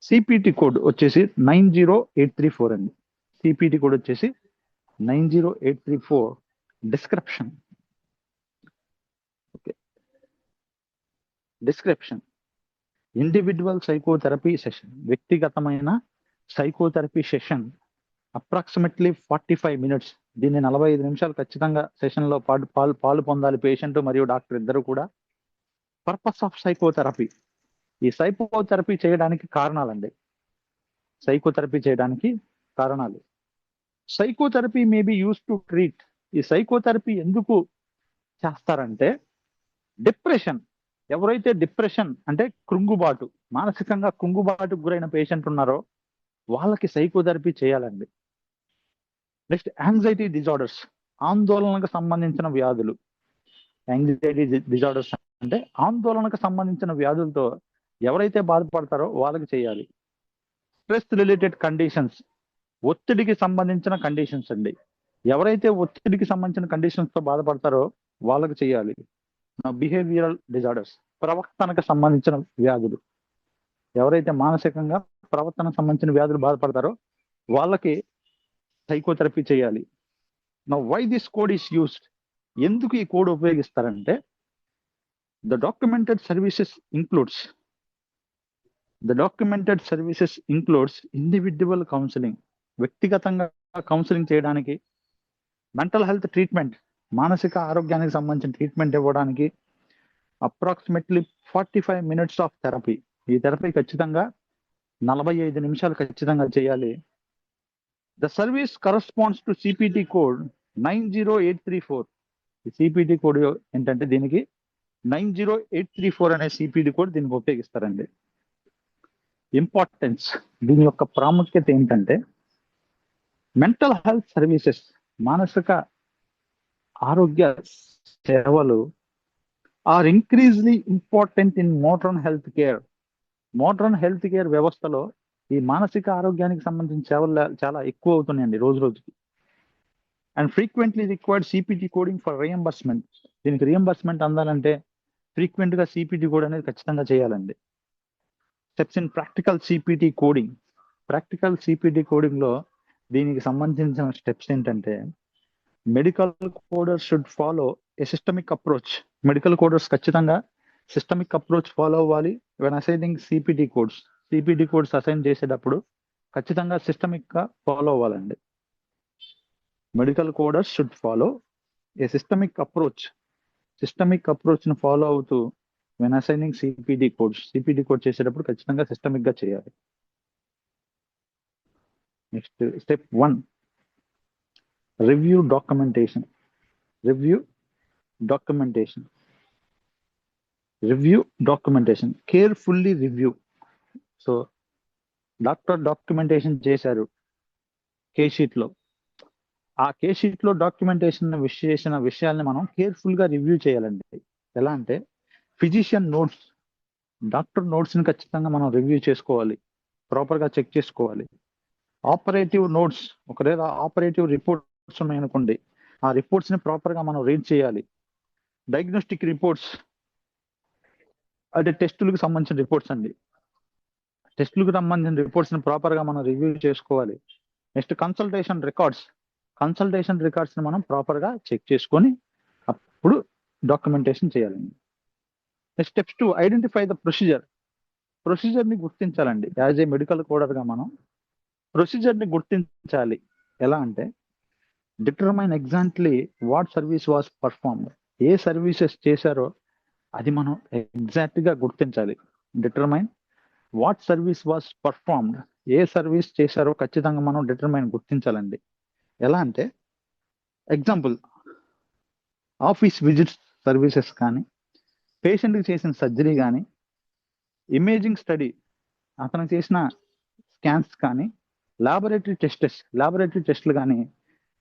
C P T code వచ్చేసి 90834 అండి. సిపిటి కోడ్ వచ్చేసి 90834. డిస్క్రిప్షన్. ఇండివిజువల్ సైకోథెరపీ సెషన్, వ్యక్తిగతమైన సైకోథెరపీ సెషన్ అప్రాక్సిమేట్లీ 45 minutes. దీన్ని 45 నిమిషాలు ఖచ్చితంగా సెషన్ లో పాలు పొందాలి పేషెంట్ మరియు డాక్టర్ ఇద్దరు కూడా. పర్పస్ ఆఫ్ సైకోథెరపీ, ఈ సైకోథెరపీ చేయడానికి కారణాలండి. Psychotherapy may be use to treat. ఈ సైకోథెరపీ ఎందుకు చేస్తారంటే, డిప్రెషన్, ఎవరైతే డిప్రెషన్ అంటే కృంగుబాటు, మానసికంగా కృంగుబాటుకు గురైన పేషెంట్ ఉన్నారో వాళ్ళకి సైకోథెరపీ చేయాలండి. నెక్స్ట్ యాంగ్జైటీ డిజార్డర్స్, ఆందోళనకు సంబంధించిన వ్యాధులు. యాంగ్జైటీ డిజార్డర్స్ అంటే ఆందోళనకు సంబంధించిన వ్యాధులతో ఎవరైతే బాధపడతారో వాళ్ళకి చేయాలి. స్ట్రెస్ రిలేటెడ్ కండిషన్స్, ఒత్తిడికి సంబంధించిన కండిషన్స్ అండి. ఎవరైతే ఒత్తిడికి సంబంధించిన కండిషన్స్ తో బాధపడతారో వాళ్ళకి చేయాలి. బిహేవియరల్ డిజార్డర్స్, ప్రవర్తనకు సంబంధించిన వ్యాధులు, ఎవరైతే మానసికంగా ప్రవర్తనకు సంబంధించిన వ్యాధులు బాధపడతారో వాళ్ళకి సైకోథెరపీ చేయాలి. Now why this code is used, ఎందుకు ఈ కోడ్ ఉపయోగిస్తారంటే the documented services includes individual counselling, వ్యక్తిగతంగా కౌన్సిలింగ్ చేయడానికి, మెంటల్ హెల్త్ ట్రీట్మెంట్, మానసిక ఆరోగ్యానికి సంబంధించిన ట్రీట్మెంట్ ఇవ్వడానికి అప్రాక్సిమేట్లీ 45 minutes ఆఫ్ థెరపీ. ఈ థెరపీ ఖచ్చితంగా 45 నిమిషాలు ఖచ్చితంగా చేయాలి. The service corresponds to C P T code 90834. ఈ సిపిటి కోడ్ ఏంటంటే దీనికి 90834 అనే సిపిటి కోడ్ దీనికి ఉపయోగిస్తారండి. ఇంపార్టెన్స్, దీని యొక్క ప్రాముఖ్యత ఏంటంటే మెంటల్ హెల్త్ సర్వీసెస్, మానసిక ఆరోగ్య సేవలు are increasingly important in modern health care. Modern health care వ్యవస్థలో ఈ మానసిక ఆరోగ్యానికి సంబంధించిన సేవలు చాలా ఎక్కువ అవుతున్నాయండి రోజు రోజుకి. And frequently required CPT coding for reimbursement. దీనికి రియంబర్స్మెంట్ అందాలంటే ఫ్రీక్వెంట్ గా సిపిటి కోడ్ అనేది ఖచ్చితంగా చేయాలండి. Steps in practical C P T coding. Practical C P T coding లో దీనికి సంబంధించిన స్టెప్స్ ఏంటంటే medical coders should follow A systemic approach. Medical coders ఖచ్చితంగా సిస్టమిక్ అప్రోచ్ ఫాలో అవ్వాలి. When assigning CPT codes assign చేసేటప్పుడు ఖచ్చితంగా సిస్టమిక్ గా ఫాలో అవ్వాలండి. Medical coders should follow A systemic approach ని ఫాలో అవుతూ వెన్ అసైనింగ్ సిపిటి కోడ్ చేసేటప్పుడు ఖచ్చితంగా సిస్టమిక్ గా చేయాలి. Next step 1, review documentation, carefully review. So doctor documentation చేశారు కేస్ షీట్ లో, ఆ కేస్ షీట్ లో డాక్యుమెంటేషన్ చేసిన విషయాల్ని మనం కేర్ఫుల్ గా రివ్యూ చేయాలండి. ఎలా అంటే ఫిజిషియన్ నోట్స్, డాక్టర్ నోట్స్ ని ఖచ్చితంగా మనం రివ్యూ చేసుకోవాలి, ప్రాపర్ గా చెక్ చేసుకోవాలి. ఆపరేటివ్ నోట్స్, ఒకవేళ ఆపరేటివ్ రిపోర్ట్స్ ఉన్నాయనుకోండి, ఆ రిపోర్ట్స్ ని ప్రాపర్ గా మనం రీడ్ చేయాలి. డయాగ్నోస్టిక్ రిపోర్ట్స్ అంటే టెస్టులకు సంబంధించిన రిపోర్ట్స్ అండి. టెస్టులకు సంబంధించిన రిపోర్ట్స్ ని ప్రాపర్ గా మనం రివ్యూ చేసుకోవాలి. నెక్స్ట్ కన్సల్టేషన్ రికార్డ్స్ ని మనం ప్రాపర్ గా చెక్ చేసుకొని అప్పుడు డాక్యుమెంటేషన్ చేయాలండి. Next steps 2, identify the procedure ని గుర్తించాలండి. యాజ్ ఏ మెడికల్ కోడర్ గా మనం ప్రొసీజర్ ని గుర్తించాలి. ఎలా అంటే determine exactly what service was performed. A services చేశారో అది మనం ఎగ్జాక్ట్ గా గుర్తించాలి. Determine what service was performed, A service చేశారో ఖచ్చితంగా మనం గుర్తించాలండి. ఎలా అంటే ఎగ్జాంపుల్ ఆఫీస్ విజిట్స్ సర్వీసెస్ కానీ, పేషెంట్కి చేసిన సర్జరీ కానీ, ఇమేజింగ్ స్టడీ అతను చేసిన స్కాన్స్ కానీ, లాబొరేటరీ టెస్ట్లు కానీ,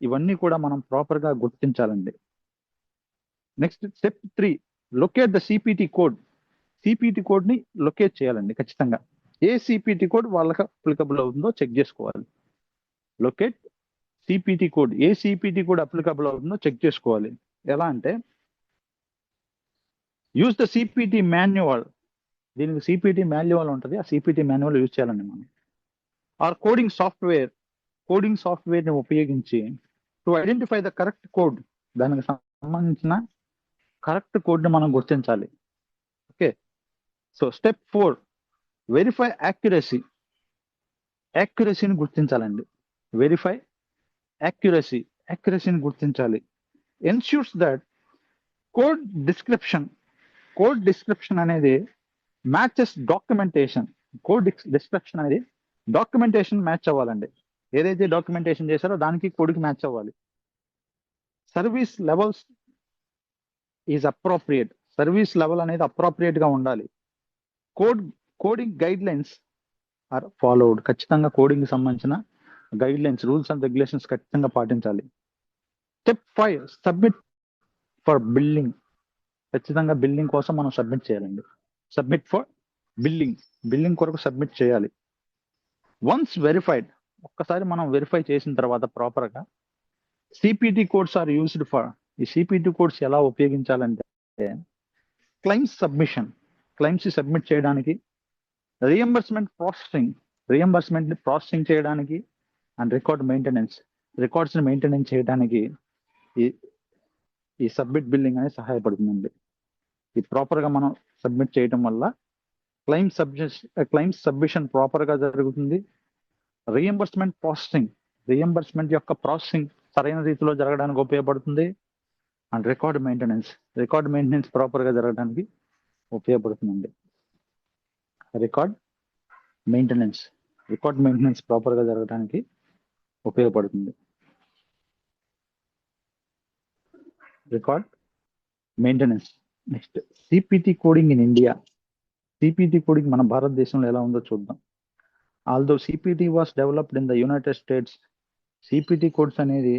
ఇవన్నీ కూడా మనం ప్రాపర్ గా గుర్తించాలండి. Next step 3, locate the C P T code ని లొకేట్ చేయాలండి. ఖచ్చితంగా ఏ సిపిటి కోడ్ వాళ్ళకి అప్లికబుల్ అవుతుందో చెక్ చేసుకోవాలి. లొకేట్ సిపిటి కోడ్, ఏ సిపిటి కోడ్ అప్లికబుల్ అవుతుందో చెక్ చేసుకోవాలి. ఎలా అంటే యూజ్ ద సిపిటి మాన్యువల్. దీనికి సిపిటి మాన్యువల్ ఉంటుంది, ఆ సిపిటి మాన్యువల్ యూజ్ చేయాలండి మనం. ఆర్ కోడింగ్ సాఫ్ట్వేర్ ని ఉపయోగించి to identify the correct code, దానికి సంబంధించిన కరెక్ట్ కోడ్ ని మనం గుర్తించాలి. ఓకే, సో స్టెప్ 4, వెరిఫై యాక్యురసీని గుర్తించాలండి. వెరిఫై యాక్యురసీని గుర్తించాలి. ఎన్ష్యూర్స్ దట్ కోడ్ డిస్క్రిప్షన్ అనేది మ్యాచెస్ డాక్యుమెంటేషన్. డిస్క్రిప్షన్ అనేది డాక్యుమెంటేషన్ మ్యాచ్ అవ్వాలండి. ఏదైతే డాక్యుమెంటేషన్ చేశారో దానికి కోడ్కి మ్యాచ్ అవ్వాలి. Service levels is appropriate. Service level అనేది అప్రోప్రియేట్ గా ఉండాలి. Coding guidelines are followed. ఖచ్చితంగా కోడింగ్ సంబంధించిన guidelines, rules and regulations ఖచ్చితంగా పాటించాలి. Step 5, submit for billing. ఖచ్చితంగా బిల్లింగ్ కోసం మనం సబ్మిట్ చేయాలండి. బిల్లింగ్ కొరకు సబ్మిట్ చేయాలి. వన్స్ వెరిఫైడ్, ఒక్కసారి మనం వెరిఫై చేసిన తర్వాత ప్రాపర్గా CPT codes are used for, ఈ సిపిటి కోడ్స్ ఎలా ఉపయోగించాలంటే క్లైమ్స్ సబ్మిషన్, క్లైమ్స్ సబ్మిట్ చేయడానికి, రియంబర్స్మెంట్ ప్రాసెసింగ్ చేయడానికి, and record maintenance, records maintenance చేయడానికి ఈ సబ్మిట్ బిల్లింగ్ అనేది సహాయపడుతుందండి. ఇది ప్రాపర్గా మనం సబ్మిట్ చేయడం వల్ల క్లైమ్స్ సబ్మిషన్ ప్రాపర్గా జరుగుతుంది. రియంబర్స్మెంట్ యొక్క ప్రాసెసింగ్ సరైన రీతిలో జరగడానికి ఉపయోగపడుతుంది. అండ్ రికార్డ్ మెయింటెనెన్స్ ప్రాపర్గా జరగడానికి ఉపయోగపడుతుందండి. రికార్డ్ మెయింటెనెన్స్ ప్రాపర్గా జరగడానికి ఉపయోగపడుతుంది. Record maintenance. Next C P T coding in India. CPT coding మన భారతదేశంలో ఎలా ఉందో చూద్దాం. Although C P T was developed in the United States, C P T codes అనేది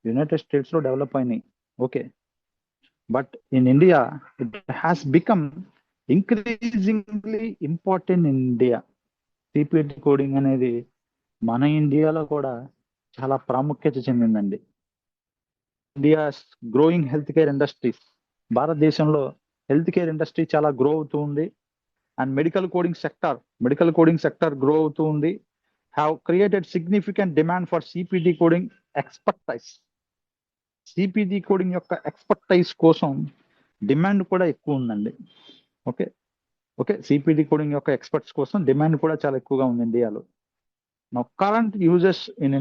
యునైటెడ్ స్టేట్స్ లో డెవలప్ అయినాయి, okay. But in India it has become increasingly important in India. CPT coding అనేది మన ఇండియాలో కూడా చాలా ప్రాముఖ్యత చెందిందండి. India growing health care industries, భారతదేశంలో హెల్త్ కేర్ ఇండస్ట్రీ చాలా గ్రో అవుతూ ఉంది. And medical coding sector grow అవుతూ ఉంది. Have created significant demand for CPT coding expertise. CPT coding యొక్క ఎక్స్పర్టైజ్ కోసం డిమాండ్ కూడా ఎక్కువ ఉందండి. ఓకే, సిపిటి కోడింగ్ యొక్క ఎక్స్పర్ట్స్ కోసం డిమాండ్ కూడా చాలా ఎక్కువగా ఉంది ఇండియాలో. నౌ కరెంట్ యూజ్ ఇన్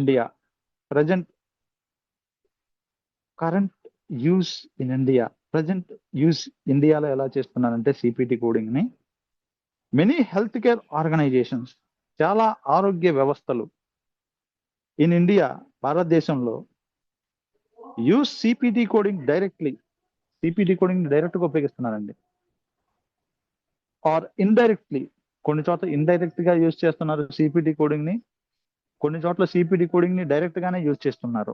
ఇండియాలో ఎలా చేస్తున్నారంటే సిపిటి కోడింగ్ ని మెనీ హెల్త్ కేర్ ఆర్గనైజేషన్స్, చాలా ఆరోగ్య వ్యవస్థలు ఇన్ ఇండియా, భారతదేశంలో యూజ్ సిపిటి కోడింగ్ డైరెక్ట్గా ఉపయోగిస్తున్నారండి. ఆర్ ఇండైరెక్ట్లీ, కొన్ని చోట్ల ఇండైరెక్ట్ గా యూజ్ చేస్తున్నారు సిపిటి కోడింగ్ ని, కొన్ని చోట్ల సిపిటి కోడింగ్ ని డైరెక్ట్ గానే యూజ్ చేస్తున్నారు.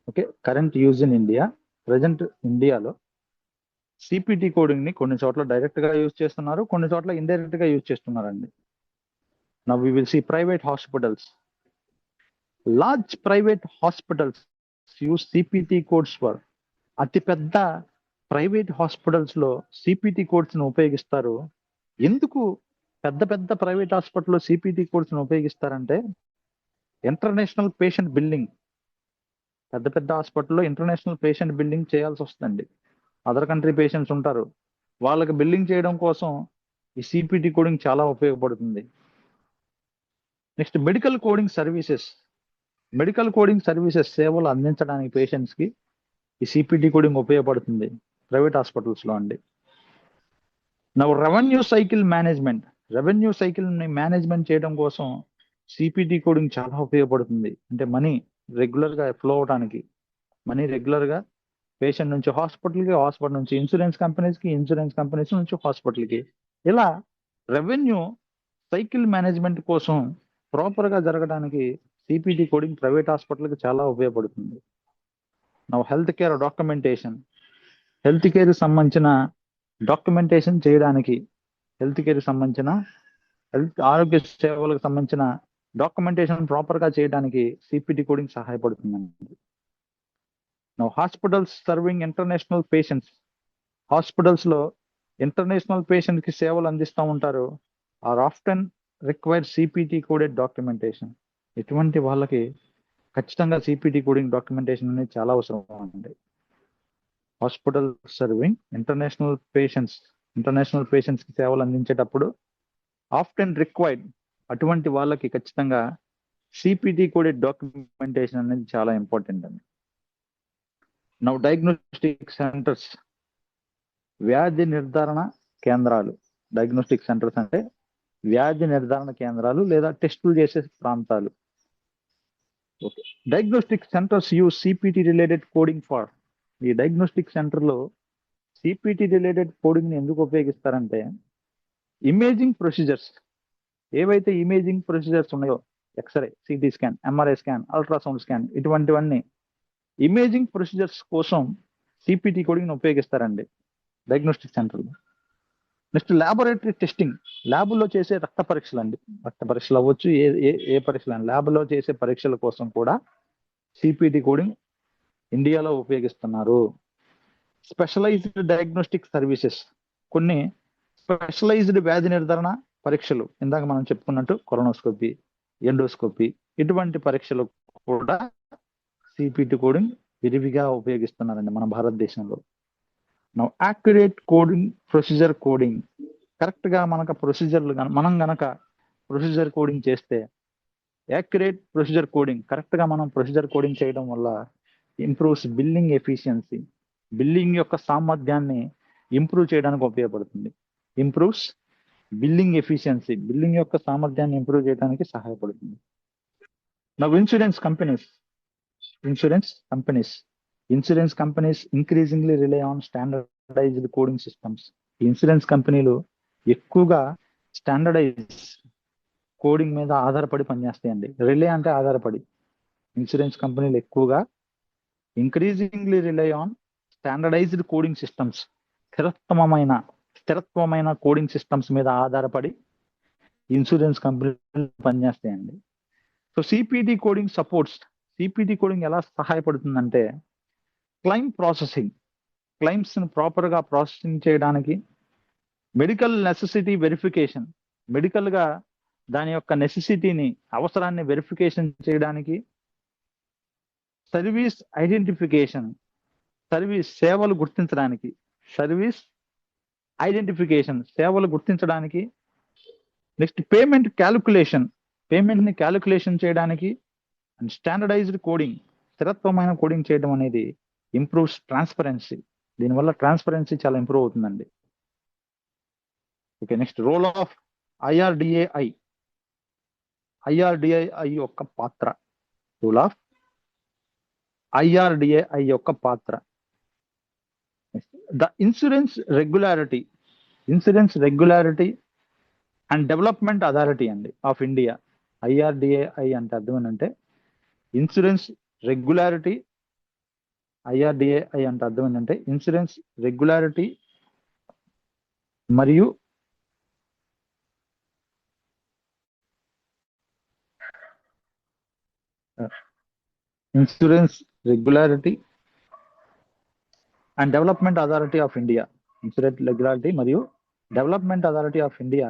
Okay, current use in India, present ఇండియాలో సిపిటి కోడింగ్ ని కొన్ని చోట్ల డైరెక్ట్ గా యూజ్ చేస్తున్నారు, కొన్ని చోట్ల ఇండైరెక్ట్ గా యూజ్ చేస్తున్నారండి. Now we will see private hospitals. Large private hospitals use CPT codes for, అతిపెద్ద ప్రైవేట్ హాస్పిటల్స్ లో సిపిటి కోడ్స్ ను ఉపయోగిస్తారు. ఎందుకు పెద్ద ప్రైవేట్ హాస్పిటల్లో సిపిటి కోడ్స్ ను ఉపయోగిస్తారంటే ఇంటర్నేషనల్ పేషెంట్ బిల్డింగ్. పెద్ద హాస్పిటల్లో ఇంటర్నేషనల్ పేషెంట్ బిల్డింగ్ చేయాల్సి వస్తుందండి. అదర్ కంట్రీ పేషెంట్స్ ఉంటారు, వాళ్ళకి బిల్లింగ్ చేయడం కోసం ఈ సిపిటి కోడింగ్ చాలా ఉపయోగపడుతుంది. నెక్స్ట్ మెడికల్ కోడింగ్ సర్వీసెస్ సేవలు అందించడానికి పేషెంట్స్ కి ఈ సిపిటి కోడింగ్ ఉపయోగపడుతుంది ప్రైవేట్ హాస్పిటల్స్ లో అండి. నా రెవెన్యూ సైకిల్ ని మేనేజ్మెంట్ చేయడం కోసం సిపిటి కోడింగ్ చాలా ఉపయోగపడుతుంది. అంటే మనీ రెగ్యులర్ గా ఫ్లో అవడానికి, మనీ రెగ్యులర్ గా పేషెంట్ నుంచి హాస్పిటల్కి, హాస్పిటల్ నుంచి ఇన్సూరెన్స్ కంపెనీస్కి, ఇన్సూరెన్స్ కంపెనీస్ నుంచి హాస్పిటల్కి, ఇలా రెవెన్యూ సైకిల్ మేనేజ్మెంట్ కోసం ప్రాపర్ గా జరగడానికి సిపిటి కోడింగ్ ప్రైవేట్ హాస్పిటల్కి చాలా ఉపయోగపడుతుంది. నా హెల్త్ కేర్ సంబంధించిన డాక్యుమెంటేషన్ చేయడానికి, ఆరోగ్య సేవలకు సంబంధించిన డాక్యుమెంటేషన్ ప్రాపర్ గా చేయడానికి సిపిటి కోడింగ్ సహాయపడుతుందండి. Now hospitals serving international patients, hospitals లో ఇంటర్నేషనల్ పేషెంట్ కి సేవలు అందిస్తూ ఉంటారు. Are often require C P T coded documentation. ఇటువంటి వాళ్ళకి ఖచ్చితంగా సిపిటి కోడింగ్ డాక్యుమెంటేషన్ అనేది చాలా అవసరం అండి. హాస్పిటల్ సర్వింగ్ ఇంటర్నేషనల్ పేషెంట్స్ కి సేవలు అందించేటప్పుడు ఆఫ్టెన్ రిక్వైర్డ్, అటువంటి వాళ్ళకి ఖచ్చితంగా సిపిటి కోడెడ్ డాక్యుమెంటేషన్ అనేది చాలా ఇంపార్టెంట్ అండి. నౌ డయాగ్నోస్టిక్ సెంటర్స్, వ్యాధి నిర్ధారణ కేంద్రాలు. డయాగ్నోస్టిక్ సెంటర్స్ అంటే వ్యాధి నిర్ధారణ కేంద్రాలు లేదా టెస్టులు చేసే ప్రాంతాలు. Okay, diagnostic centres use CPT related coding for. ఈ డయాగ్నోస్టిక్ సెంటర్ లో సిపిటి రిలేటెడ్ కోడింగ్ ని ఎందుకు ఉపయోగిస్తారంటే ఇమేజింగ్ ప్రొసీజర్స్, ఏవైతే ఇమేజింగ్ ప్రొసీజర్స్ ఉన్నాయో, X ray, CT scan, MRI scan, ultrasound scan, ఇటువంటివన్నీ ఇమేజింగ్ ప్రొసీజర్స్ కోసం సిపిటి కోడింగ్ ని ఉపయోగిస్తారండి డయాగ్నోస్టిక్ సెంటర్లో. నెక్స్ట్ ల్యాబొరేటరీ టెస్టింగ్, ల్యాబుల్లో చేసే రక్త పరీక్షలు అండి. రక్త పరీక్షలు అవ్వచ్చు, ఏ ఏ ఏ పరీక్షలు అండి, ల్యాబ్లో చేసే పరీక్షల కోసం కూడా సిపిటి కోడింగ్ ఇండియాలో ఉపయోగిస్తున్నారు. స్పెషలైజ్డ్ డయాగ్నోస్టిక్ సర్వీసెస్, కొన్ని స్పెషలైజ్డ్ వ్యాధి నిర్ధారణ పరీక్షలు, ఇందాక మనం చెప్పుకున్నట్టు కొలనోస్కోపీ, ఎండోస్కోపీ, ఇటువంటి పరీక్షలు కూడా సిపిటి కోడింగ్ విరివిగా ఉపయోగిస్తున్నారండి మన భారతదేశంలో. Now accurate coding, procedure coding, correct గా మనకు ప్రొసీజర్లు మనం గనక ప్రొసీజర్ కోడింగ్ చేస్తే, యాక్యురేట్ ప్రొసీజర్ కోడింగ్, కరెక్ట్ గా మనం ప్రొసీజర్ కోడింగ్ చేయడం వల్ల ఇంప్రూవ్స్ బిల్లింగ్ ఎఫిషియన్సీ, బిల్లింగ్ యొక్క సామర్థ్యాన్ని ఇంప్రూవ్ చేయడానికి ఉపయోగపడుతుంది. ఇంప్రూవ్స్ బిల్లింగ్ ఎఫిషియన్సీ, బిల్లింగ్ యొక్క సామర్థ్యాన్ని ఇంప్రూవ్ చేయడానికి సహాయపడుతుంది. Now insurance companies increasingly rely on standardised coding systems. Insurance కంపెనీలు ఎక్కువగా స్టాండర్డైజ్ కోడింగ్ మీద ఆధారపడి పనిచేస్తాయండి. రిలే అంటే ఆధారపడి. ఇన్సూరెన్స్ కంపెనీలు ఎక్కువగా increasingly rely on standardised coding systems, స్థిరత్వమైన కోడింగ్ సిస్టమ్స్ మీద ఆధారపడి ఇన్సూరెన్స్ కంపెనీలు పనిచేస్తాయండి. So C P T coding supports, C P T coding ఎలా సహాయపడుతుందంటే, క్లైమ్స్ ని ప్రాపర్ గా ప్రాసెసింగ్ చేయడానికి, మెడికల్ నెసెసిటీ వెరిఫికేషన్, మెడికల్ గా దాని యొక్క నెసెసిటీని, అవసరాన్ని వెరిఫికేషన్ చేయడానికి, సర్వీస్ ఐడెంటిఫికేషన్, సేవలు గుర్తించడానికి, నెక్స్ట్ పేమెంట్ ని క్యాలిక్యులేషన్ చేయడానికి, అండ్ స్టాండర్డైజ్డ్ కోడింగ్, స్థిరత్వమైన కోడింగ్ చేయడం అనేది ఇంప్రూవ్స్ ట్రాన్స్పరెన్సీ. దీనివల్ల ట్రాన్స్పరెన్సీ చాలా ఇంప్రూవ్ అవుతుందండి. Okay, next role of I R D A I యొక్క పాత్ర. రోల్ ఆఫ్ ఐఆర్డిఏఐ యొక్క పాత్ర. The insurance regularity and development authority అండి ఆఫ్ ఇండియా. ఐఆర్డిఏఐ అంటే అర్థం ఏంటంటే ఇన్సూరెన్స్ రెగ్యులారిటీ, ఇన్సూరెన్స్ రెగ్యులారిటీ మరియు and development authority of India. Insurance regularity మరియు development authority of India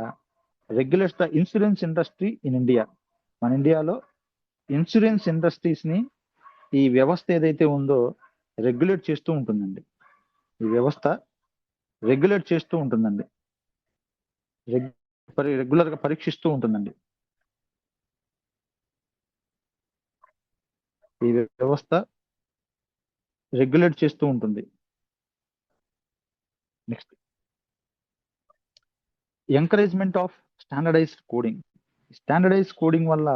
regulates the insurance industry in India. మన ఇండియాలో ఇన్సూరెన్స్ ఇండస్ట్రీస్ ని, ఈ వ్యవస్థ ఏదైతే ఉందో రెగ్యులేట్ చేస్తూ ఉంటుందండి. ఈ వ్యవస్థ రెగ్యులేట్ చేస్తూ ఉంటుందండి, రెగ్యులర్ గా పరీక్షిస్తూ ఉంటుందండి. ఈ వ్యవస్థ రెగ్యులేట్ చేస్తూ ఉంటుంది. Next encouragement of standardised coding. Standardised coding వల్ల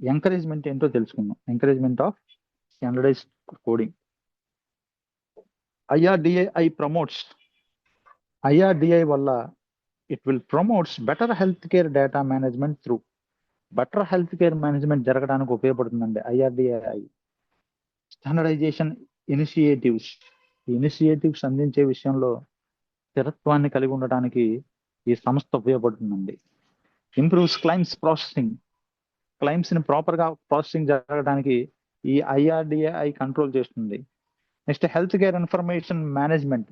ఎంకరేజ్మెంట్ ఏంటో తెలుసుకుందాం. Encouragement of standardised coding. I R D I వల్ల it will promotes better health care data management through. Better health care management జరగడానికి ఉపయోగపడుతుందండి ఐఆర్డిఐ. స్టాండర్డైజేషన్ ఇనిషియేటివ్స్ అందించే విషయంలో స్థిరత్వాన్ని కలిగి ఉండటానికి ఈ సంస్థ ఉపయోగపడుతుందండి. ఇంప్రూవ్స్ క్లైమ్స్ ని ప్రాపర్ గా ప్రాసెసింగ్ జరగడానికి ఈ ఐఆర్డిఐ కంట్రోల్ చేస్తుంది. Next health care information management.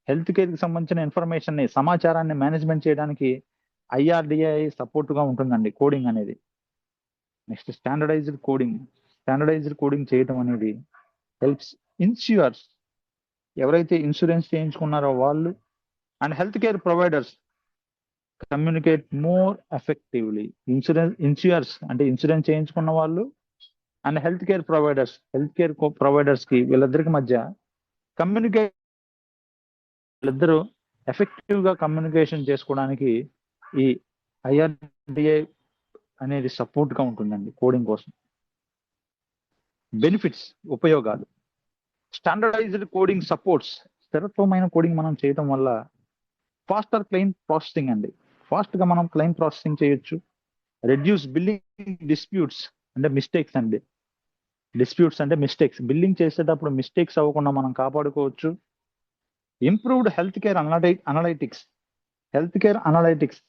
Health care కి సంబంధించిన సమాచారాన్ని మేనేజ్మెంట్ చేయడానికి ఐఆర్డిఐ సపోర్ట్ గా ఉంటుందండి కోడింగ్ అనేది. నెక్స్ట్ స్టాండర్డైజ్డ్ కోడింగ్ చేయడం అనేది హెల్ప్స్ ఇన్సూయర్స్, ఎవరైతే ఇన్సూరెన్స్ చేయించుకున్నారో వాళ్ళు, and health care providers communicate more effectively. Insurers అంటే ఇన్సూరెన్స్ చేయించుకున్న వాళ్ళు, అండ్ హెల్త్ కేర్ ప్రొవైడర్స్ కి, వీళ్ళిద్దరికి మధ్య వీళ్ళిద్దరూ ఎఫెక్టివ్ గా కమ్యూనికేషన్ చేసుకోవడానికి ఈ ఐఆర్డిఐ అనేది సపోర్ట్ గా ఉంటుందండి కోడింగ్ కోసం. బెనిఫిట్స్, ఉపయోగాలు. స్టాండర్డైజ్డ్ కోడింగ్ సపోర్ట్స్, స్థిరత్వమైన కోడింగ్ మనం చేయడం వల్ల ఫాస్టర్ క్లెయిమ్ ప్రాసెసింగ్ అండి, ఫాస్ట్ గా మనం క్లెయిమ్ ప్రాసెసింగ్ చేయొచ్చు. రెడ్యూస్ బిల్లింగ్ డిస్ప్యూట్స్ అంటే మిస్టేక్స్ అండి. బిల్లింగ్ చేసేటప్పుడు మిస్టేక్స్ అవ్వకుండా మనం కాపాడుకోవచ్చు. Improved health care analytics, health care analytics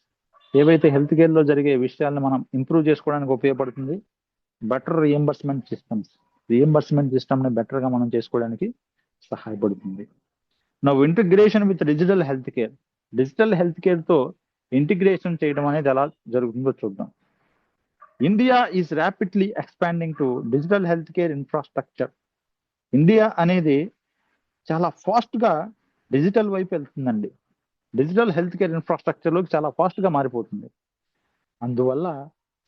ఏవైతే హెల్త్ కేర్లో జరిగే విషయాలను మనం ఇంప్రూవ్ చేసుకోవడానికి ఉపయోగపడుతుంది. బెటర్ రియంబర్స్మెంట్ సిస్టమ్ని బెటర్గా మనం చేసుకోవడానికి సహాయపడుతుంది. Now integration with digital health కేర్తో ఇంటిగ్రేషన్ చేయడం అనేది ఎలా జరుగుతుందో చూద్దాం. India is rapidly expanding to digital health care infrastructure. India అనేది చాలా ఫాస్ట్గా డిజిటల్ వైపు వెళ్తుందండి. డిజిటల్ హెల్త్ కేర్ ఇన్ఫ్రాస్ట్రక్చర్లోకి చాలా ఫాస్ట్గా మారిపోతుంది. అందువల్ల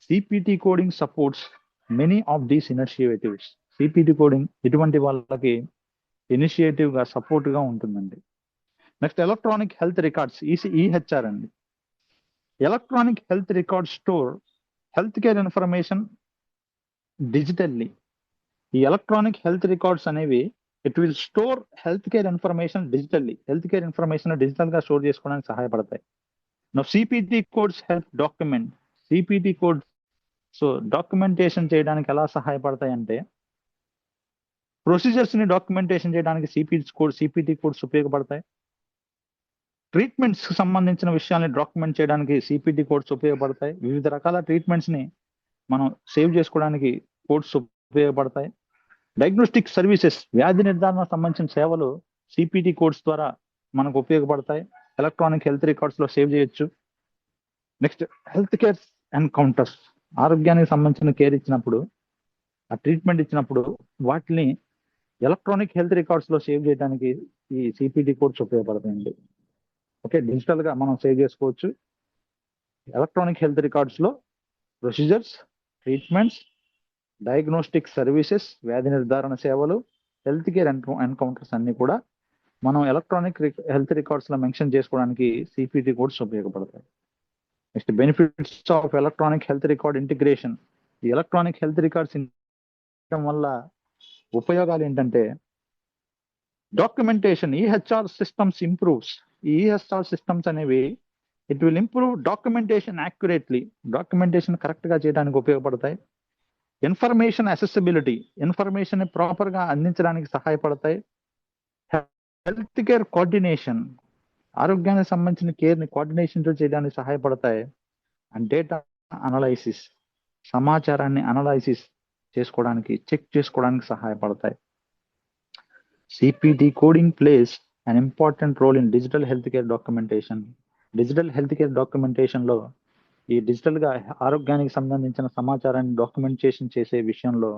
CPT coding supports many of these initiatives. CPT coding ఇటువంటి వాళ్ళకి ఇనిషియేటివ్గా సపోర్ట్గా ఉంటుందండి. Next electronic health records, EHR అండి. Electronic health record store health care information digitally. ఈ ఎలక్ట్రానిక్ హెల్త్ రికార్డ్స్ అనేవి it will store health care information digitally. Health care information డిజిటల్గా స్టోర్ చేసుకోవడానికి సహాయపడతాయి. CPT codes help document. CPT code documentation చేయడానికి ఎలా సహాయపడతాయి అంటే, ప్రొసీజర్స్ ని డాక్యుమెంటేషన్ చేయడానికి సిపిటి కోడ్స్ ఉపయోగపడతాయి. ట్రీట్మెంట్స్ కి సంబంధించిన విషయాన్ని డాక్యుమెంట్ చేయడానికి సిపిటి కోడ్స్ ఉపయోగపడతాయి. వివిధ రకాల ట్రీట్మెంట్స్ ని మనం సేవ్ చేసుకోవడానికి కోడ్స్ ఉపయోగపడతాయి. డయాగ్నోస్టిక్ సర్వీసెస్, వ్యాధి నిర్ధారణ సంబంధించిన సేవలు సిపిటి కోడ్స్ ద్వారా మనకు ఉపయోగపడతాయి. ఎలక్ట్రానిక్ హెల్త్ రికార్డ్స్ లో సేవ్ చేయొచ్చు. నెక్స్ట్ హెల్త్ కేర్ ఎన్కౌంటర్స్, ఆరోగ్యానికి సంబంధించిన కేర్ ఇచ్చినప్పుడు, ఆ ట్రీట్మెంట్ ఇచ్చినప్పుడు వాటిని ఎలక్ట్రానిక్ హెల్త్ రికార్డ్స్ లో సేవ్ చేయడానికి ఈ సిపిటి కోడ్స్ ఉపయోగపడతాయండి. ఓకే, డిజిటల్ గా మనం సేవ్ చేసుకోవచ్చు. ఎలక్ట్రానిక్ హెల్త్ రికార్డ్స్ లో ప్రొసీజర్స్, ట్రీట్మెంట్స్, డయాగ్నోస్టిక్ సర్వీసెస్, వ్యాధి నిర్ధారణ సేవలు, హెల్త్ కేర్ ఎన్కౌంటర్స్ అన్ని కూడా మనం ఎలక్ట్రానిక్ హెల్త్ రికార్డ్స్ లో మెన్షన్ చేసుకోవడానికి సిపిటి కోడ్స్ ఉపయోగపడతాయి. Next benefits of electronic health record integration. ఈ ఎలక్ట్రానిక్ హెల్త్ రికార్డ్స్ వల్ల ఉపయోగాలు ఏంటంటే, డాక్యుమెంటేషన్, ఈహెచ్ఆర్ సిస్టమ్స్ ఇంప్రూవ్స్. ఈ ఈహెచ్ఆర్ సిస్టమ్స్ అనేవి it will improve documentation accurately. Documentation correct గా చేయడానికి ఉపయోగపడతాయి. ఇన్ఫర్మేషన్ అసెసిబిలిటీ, ఇన్ఫర్మేషన్ ప్రాపర్ గా అందించడానికి సహాయపడతాయి. హెల్త్ కేర్ కోఆర్డినేషన్, ఆరోగ్యానికి సంబంధించిన కేర్ ని కోఆర్డినేషన్ చేయడానికి సహాయపడతాయి. అండ్ డేటా అనలైసిస్, సమాచారాన్ని అనలైసిస్ చేసుకోవడానికి, చెక్ చేసుకోవడానికి సహాయపడతాయి. CPT coding plays an important role in digital health care documentation. Digital health care documentation లో ఈ డిజిటల్ గా ఆరోగ్యానికి సంబంధించిన సమాచారాన్ని డాక్యుమెంటేషన్ చేసే విషయంలో,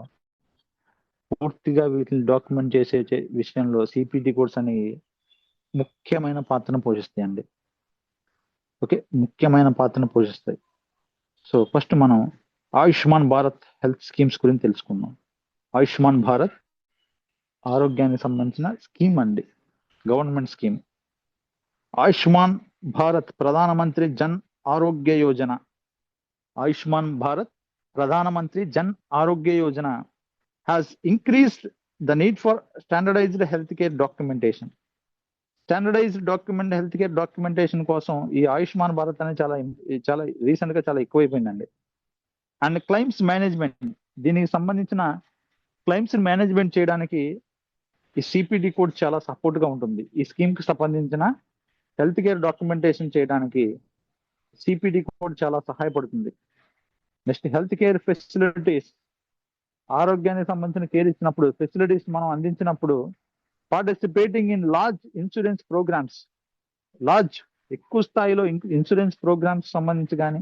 పూర్తిగా వీటిని డాక్యుమెంట్ చేసే విషయంలో సిపిటి కోడ్స్ అనేవి ముఖ్యమైన పాత్రను పోషిస్తాయండి. ఓకే, ముఖ్యమైన పాత్రను పోషిస్తాయి. సో ఫస్ట్ మనం ఆయుష్మాన్ భారత్ హెల్త్ స్కీమ్స్ గురించి తెలుసుకుందాం. ఆయుష్మాన్ భారత్ ఆరోగ్యానికి సంబంధించిన స్కీమ్ అండి, గవర్నమెంట్ స్కీమ్. ఆయుష్మాన్ భారత్ ప్రధానమంత్రి జన్ ఆరోగ్య యోజన. ఆయుష్మాన్ భారత్ ప్రధానమంత్రి జన్ ఆరోగ్య Yojana has increased the need for standardized health care documentation. Standardized health care documentation కోసం ఈ ఆయుష్మాన్ భారత్ అనేది చాలా రీసెంట్ గా చాలా ఎక్కువైపోయిందండి. అండ్ క్లైమ్స్ మేనేజ్మెంట్, దీనికి సంబంధించిన క్లైమ్స్ మేనేజ్మెంట్ చేయడానికి ఈ సిపిటి కోడ్ చాలా సపోర్ట్ గా ఉంటుంది. ఈ స్కీమ్ కి సంబంధించిన హెల్త్ కేర్ డాక్యుమెంటేషన్ చేయడానికి సిపిటి కోడ్ చాలా సహాయపడుతుంది. నెక్స్ట్ హెల్త్ కేర్ ఫెసిలిటీస్, ఆరోగ్యానికి సంబంధించిన కేర్ ఇచ్చినప్పుడు, ఫెసిలిటీస్ మనం అందించినప్పుడు, participating in large insurance programmes, ఎక్కువ స్థాయిలో ఇన్సూరెన్స్ ప్రోగ్రామ్స్ సంబంధించి కానీ,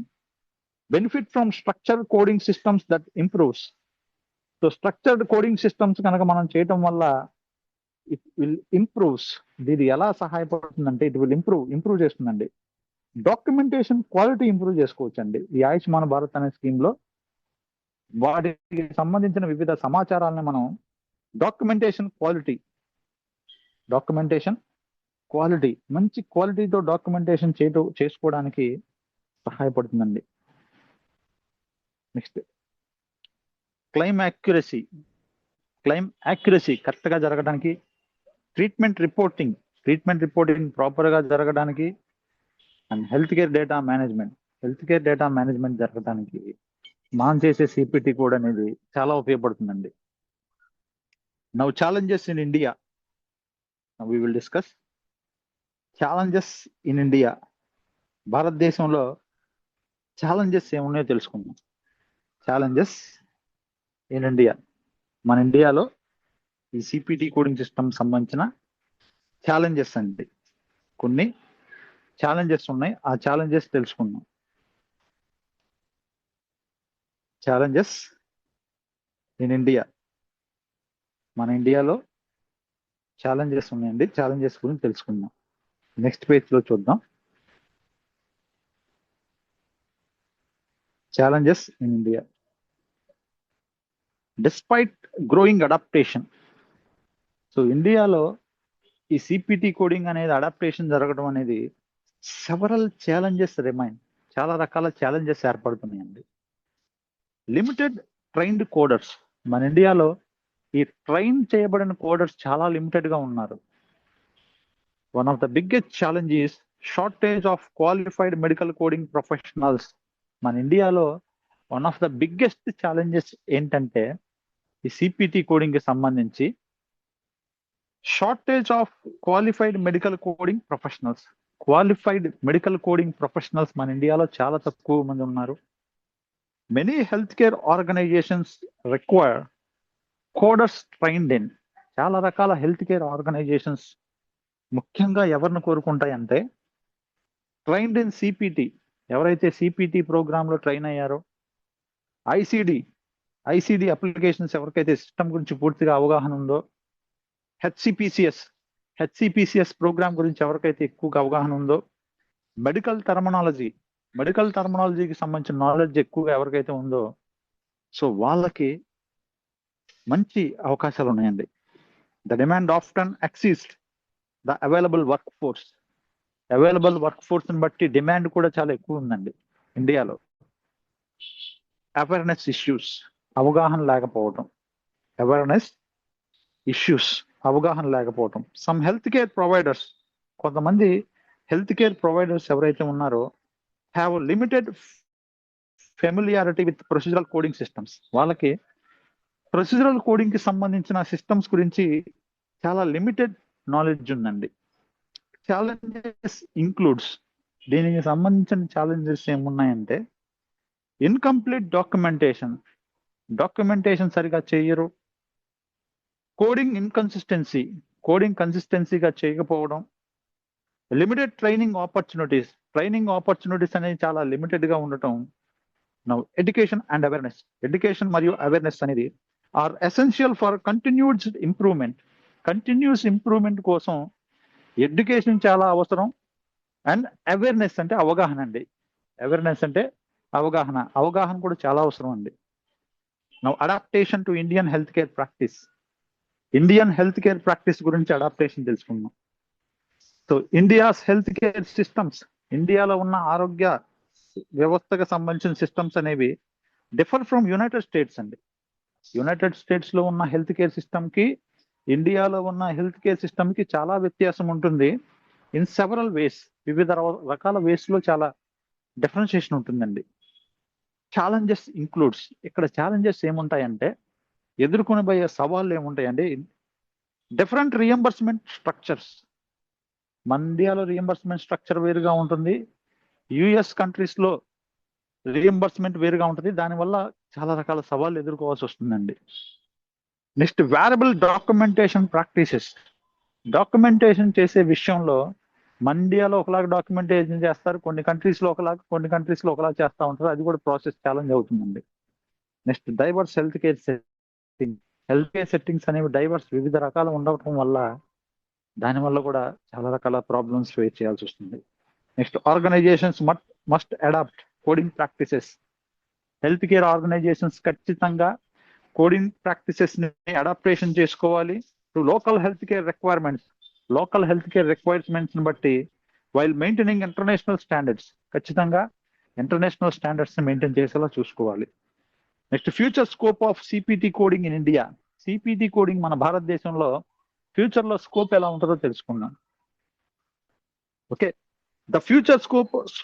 benefit from structure coding systems that improves. So structured coding systems కనుక మనం చేయటం వల్ల ఇట్ విల్ ఇంప్రూవ్స్. ఇది ఎలా సహాయపడుతుందంటే, ఇట్ విల్ ఇంప్రూవ్ చేస్తుందండి. డాక్యుమెంటేషన్ క్వాలిటీ ఇంప్రూవ్ చేసుకోవచ్చు అండి. ఈ ఆయుష్మాన్ భారత్ అనే స్కీమ్ లో వాటికి సంబంధించిన వివిధ సమాచారాలను మనం డాక్యుమెంటేషన్ క్వాలిటీ మంచి క్వాలిటీతో డాక్యుమెంటేషన్ చేసుకోవడానికి సహాయపడుతుందండి. నెక్స్ట్ క్లెయిమ్ యాక్యురసీ కరెక్ట్ గా జరగడానికి, ట్రీట్మెంట్ రిపోర్టింగ్ ప్రాపర్ గా జరగడానికి, and health care data management జరగడానికి మనం చేసే సిపిటి కోడ్ అనేది చాలా ఉపయోగపడుతుందండి. Now challenges in India. we will discuss challenges in India. భారతదేశంలో ఛాలెంజెస్ ఏమున్నాయో తెలుసుకుందాం. Challenges in India. మన ఇండియాలో ఈ సిపిటి కోడింగ్ సిస్టమ్ సంబంధించిన ఛాలెంజెస్ అండి. కొన్ని ఛాలెంజెస్ ఉన్నాయి, ఆ ఛాలెంజెస్ తెలుసుకుందాం. Challenges in India. మన ఇండియాలో ఛాలెంజెస్ ఉన్నాయండి, ఛాలెంజెస్ గురించి తెలుసుకుందాం. నెక్స్ట్ పేజ్ లో చూద్దాం. Challenges in India. Despite growing adaptation. So ఇండియాలో ఈ సిపిటి కోడింగ్ అనేది అడాప్టేషన్ జరగడం అనేది సెవరల్ ఛాలెంజెస్ రిమైన్. చాలా రకాల ఛాలెంజెస్ ఏర్పడుతున్నాయండి. Limited trained coders. మన ఇండియాలో ఈ ట్రైన్ చేయబడిన కోడర్స్ చాలా లిమిటెడ్ గా ఉన్నారు. One of the biggest challenge is shortage of qualified medical coding professionals. మన ఇండియాలో one of the biggest challenges ఏంటంటే ఈ సిపిటి కోడింగ్ కి సంబంధించి shortage of qualified medical coding professionals. Qualified medical coding professionals మన ఇండియాలో చాలా తక్కువ మంది ఉన్నారు. Many health care organisations require coders trained in. చాలా రకాల హెల్త్ కేర్ ఆర్గనైజేషన్స్ ముఖ్యంగా ఎవరిని కోరుకుంటాయంటే ట్రైన్డ్ ఇన్ సిపిటి. ఎవరైతే సిపిటి ప్రోగ్రామ్ లో ట్రైన్ అయ్యారో, ఐసిడి అప్లికేషన్స్ ఎవరికైతే సిస్టమ్ గురించి పూర్తిగా అవగాహన ఉందో, హెచ్సిపిసిఎస్ ప్రోగ్రామ్ గురించి ఎవరికైతే ఎక్కువగా అవగాహన ఉందో, మెడికల్ టర్మినాలజీకి సంబంధించిన నాలెడ్జ్ ఎక్కువగా ఎవరికైతే ఉందో, సో వాళ్ళకి మంచి అవకాశాలు ఉన్నాయండి. The demand often exceeds the available workforce ని బట్టి డిమాండ్ కూడా చాలా ఎక్కువ ఉందండి ఇండియాలో. Awareness issues. అవగాహన లేకపోవటం. Some health care providers. కొంతమంది హెల్త్ కేర్ ప్రొవైడర్స్ ఎవరైతే ఉన్నారో have limited familiarity with procedural coding systems. వాళ్ళకి ప్రొసీజరల్ కోడింగ్ కి సంబంధించిన సిస్టమ్స్ గురించి చాలా లిమిటెడ్ నాలెడ్జ్ ఉందండి. Challenges includes. దీనికి సంబంధించిన ఛాలెంజెస్ ఏమున్నాయంటే ఇన్కంప్లీట్ డాక్యుమెంటేషన్ సరిగా చేయరు, కోడింగ్ కన్సిస్టెన్సీగా చేయకపోవడం, లిమిటెడ్ ట్రైనింగ్ ఆపర్చునిటీస్ అనేది చాలా లిమిటెడ్ గా ఉండటం. నౌ ఎడ్యుకేషన్ మరియు అవేర్నెస్ అనేది are essential for continuous improvement కోసం ఎడ్యుకేషన్ చాలా అవసరం. అండ్ అవేర్నెస్ అంటే అవగాహన అండి. అవగాహన కూడా చాలా అవసరం అండి. Now adaptation to Indian health care practice గురించి అడాప్టేషన్ తెలుసుకున్నాం. So India's health care systems. ఇండియాలో ఉన్న ఆరోగ్య వ్యవస్థకు సంబంధించిన సిస్టమ్స్ అనేవి డిఫర్ ఫ్రమ్ యునైటెడ్ స్టేట్స్ అండి. యునైటెడ్ స్టేట్స్ లో ఉన్న హెల్త్ కేర్ సిస్టమ్ కి, ఇండియాలో ఉన్న హెల్త్ కేర్ సిస్టమ్ కి చాలా వ్యత్యాసం ఉంటుంది. ఇన్ సెవరల్ వేస్, వివిధ రకాల వేస్ లో చాలా డిఫరెన్షియేషన్ ఉంటుందండి. Challenges includes. ఇక్కడ ఛాలెంజెస్ ఏముంటాయంటే ఎదుర్కొనబోయే సవాళ్ళు ఏముంటాయండి. Different reimbursement structures. మన ఇండియాలో రియంబర్స్మెంట్ స్ట్రక్చర్ వేరుగా ఉంటుంది, యుఎస్ కంట్రీస్ లో రియంబర్స్మెంట్ వేరుగా ఉంటుంది. దానివల్ల చాలా రకాల సవాళ్ళు ఎదుర్కోవాల్సి వస్తుందండి. Next wearable documentation practices. Documentation చేసే విషయంలో మన ఇండియాలో ఒకలాగా డాక్యుమెంటేషన్ చేస్తారు, కొన్ని కంట్రీస్ లో ఒకలా చేస్తూ ఉంటారు. అది కూడా ప్రాసెస్ ఛాలెంజ్ అవుతుందండి. Next divorce health care settings అనేవి వివిధ రకాలు ఉండటం వల్ల దానివల్ల కూడా చాలా రకాల ప్రాబ్లమ్స్ ఫేస్ చేయాల్సి వస్తుంది. Next organisations must adapt coding practices. Health care organisations ఖచ్చితంగా కోడింగ్ ప్రాక్టీసెస్ ని అడాప్టేషన్ చేసుకోవాలి to local health care requirements ని బట్టి, వైల్ మెయింటైనింగ్ ఇంటర్నేషనల్ స్టాండర్డ్స్. ఖచ్చితంగా ఇంటర్నేషనల్ స్టాండర్డ్స్ ని మెయింటైన్ చేసేలా చూసుకోవాలి. Next future scope of CPT coding in India. CPT coding మన భారతదేశంలో ఫ్యూచర్ లో స్కోప్ ఎలా ఉంటుందో తెలుసుకుందాం. Okay, the future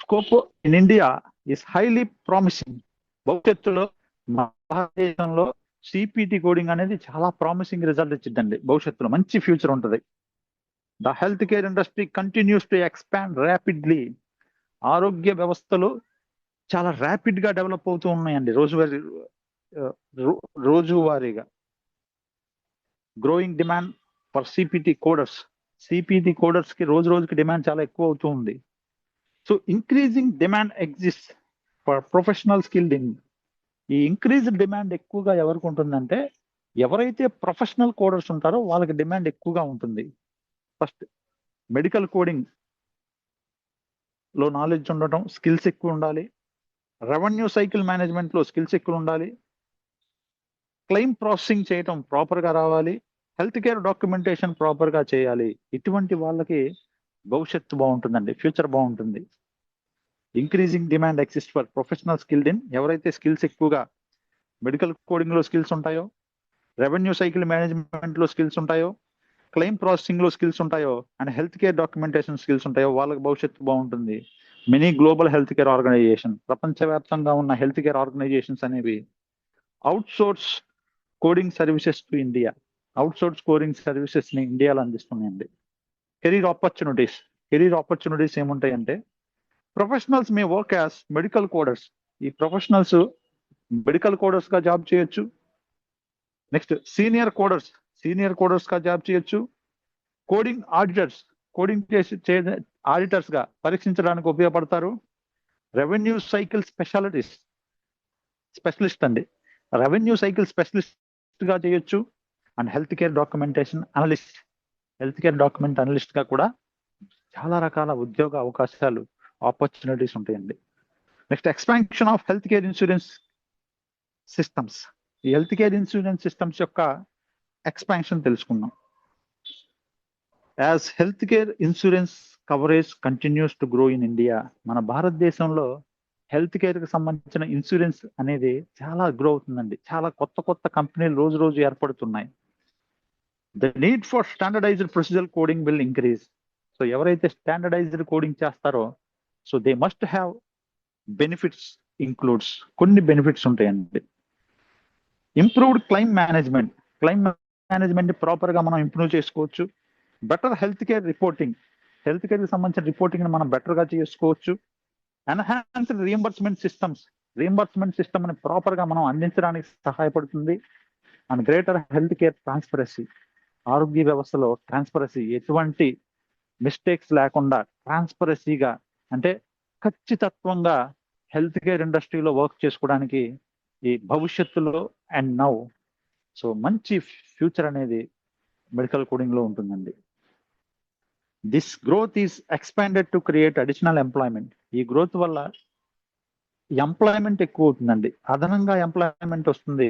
scope in India is highly promising. భవిష్యత్తులో మన భారతదేశంలో సిపిటి కోడింగ్ అనేది చాలా ప్రామిసింగ్ రిజల్ట్ ఇచ్చిందండి. భవిష్యత్తులో మంచి ఫ్యూచర్ ఉంటుంది. The health care industry continues to expand rapidly. ఆరోగ్య వ్యవస్థలు చాలా ర్యాపిడ్ గా డెవలప్ అవుతూ ఉన్నాయండి రోజువారీగా. Growing demand for CPT coders కి రోజు రోజుకి డిమాండ్ చాలా ఎక్కువ అవుతూ ఉంది. So increasing demand exist for professional skilled in. ఈ ఇంక్రీజ్డ్ డిమాండ్ ఎక్కువగా ఎవరికి ఉంటుందంటే ఎవరైతే ప్రొఫెషనల్ కోడర్స్ ఉంటారో వాళ్ళకి డిమాండ్ ఎక్కువగా ఉంటుంది. ఫస్ట్ మెడికల్ కోడింగ్ లో నాలెడ్జ్ ఉండటం, స్కిల్స్ ఎక్కువ ఉండాలి. రెవెన్యూ సైకిల్ మేనేజ్మెంట్ లో స్కిల్స్ ఎక్కువ ఉండాలి. క్లెయిమ్ ప్రాసెసింగ్ చేయటం ప్రాపర్ గా రావాలి. హెల్త్ కేర్ డాక్యుమెంటేషన్ ప్రాపర్ గా చేయాలి. ఇటువంటి వాళ్ళకి భవిష్యత్తు బాగుంటుందండి, ఫ్యూచర్ బాగుంటుంది. Increasing demand exist for professional skilled in. ఎవరైతే స్కిల్స్ ఎక్కువగా మెడికల్ కోడింగ్ లో స్కిల్స్ ఉంటాయో, రెవెన్యూ సైకిల్ మేనేజ్మెంట్ లో స్కిల్స్ ఉంటాయో, క్లెయిమ్ ప్రాసెసింగ్ లో స్కిల్స్ ఉంటాయో, and health care documentation skills ఉంటాయో వాళ్ళకి భవిష్యత్తు బాగుంటుంది. Many global health care organization, ప్రపంచవ్యాప్తంగా ఉన్న హెల్త్ కేర్ ఆర్గనైజేషన్స్ అనేవి outsource coding services to India, outsource coding services ని ఇండియాలో అందిస్తున్నాయండి. కెరీర్ ఆపర్చునిటీస్ ఏముంటాయంటే professionals may work as medical coders. ఈ ప్రొఫెషనల్స్ మెడికల్ కోడర్స్ గా జాబ్ చేయొచ్చు. నెక్స్ట్ సీనియర్ కోడర్స్ గా జాబ్ చేయొచ్చు. కోడింగ్ ఆడిటర్స్ గా పరీక్షించడానికి ఉపయోగపడతారు. రెవెన్యూ సైకిల్ స్పెషలిస్ట్ అండి, రెవెన్యూ సైకిల్ స్పెషలిస్ట్ గా చేయొచ్చు. And health care document analyst గా కూడా చాలా రకాల ఉద్యోగ అవకాశాలు, ఆపర్చునిటీస్ ఉంటాయండి. Next expansion of health care insurance systems. ఈ హెల్త్ కేర్ ఇన్సూరెన్స్ సిస్టమ్స్ యొక్క ఎక్స్పాన్షన్ తెలుసుకుందాం. As health care insurance coverage continues to grow in India. మన భారతదేశంలో హెల్త్ కేర్ కి సంబంధించిన ఇన్సూరెన్స్ అనేది చాలా గ్రో అవుతుందండి. చాలా కొత్త కంపెనీలు రోజు రోజు ఏర్పడుతున్నాయి. The need for standardised procedure coding will increase. So ఎవరైతే స్టాండర్డైజ్డ్ కోడింగ్ చేస్తారో so they must have benefits includes. కొన్ని బెనిఫిట్స్ ఉంటాయండి. ఇంప్రూవ్డ్ క్లైమ్ మేనేజ్మెంట్ ప్రాపర్ గా మనం ఇంప్రూవ్ చేసుకోవచ్చు. బెటర్ హెల్త్ కేర్ కి సంబంధించిన రిపోర్టింగ్ మనం బెటర్ గా చేసుకోవచ్చు. ఎన్హాన్స్డ్ రియంబర్స్మెంట్ సిస్టమ్ ని ప్రాపర్ గా మనం అందించడానికి సహాయపడుతుంది. And greater health care transparency. ఆరోగ్య వ్యవస్థలో ట్రాన్స్పరసీ, ఎటువంటి మిస్టేక్స్ లేకుండా ట్రాన్స్పరసీగా అంటే ఖచ్చితత్వంగా హెల్త్ కేర్ ఇండస్ట్రీలో వర్క్ చేసుకోవడానికి ఈ భవిష్యత్తులో అండ్ నౌ సో మంచి ఫ్యూచర్ అనేది మెడికల్ కోడింగ్ లో ఉంటుందండి. This growth is expanded to create additional employment. ఈ గ్రోత్ వల్ల ఎంప్లాయ్మెంట్ ఎక్కువ అవుతుందండి, అదనంగా ఎంప్లాయ్మెంట్ వస్తుంది.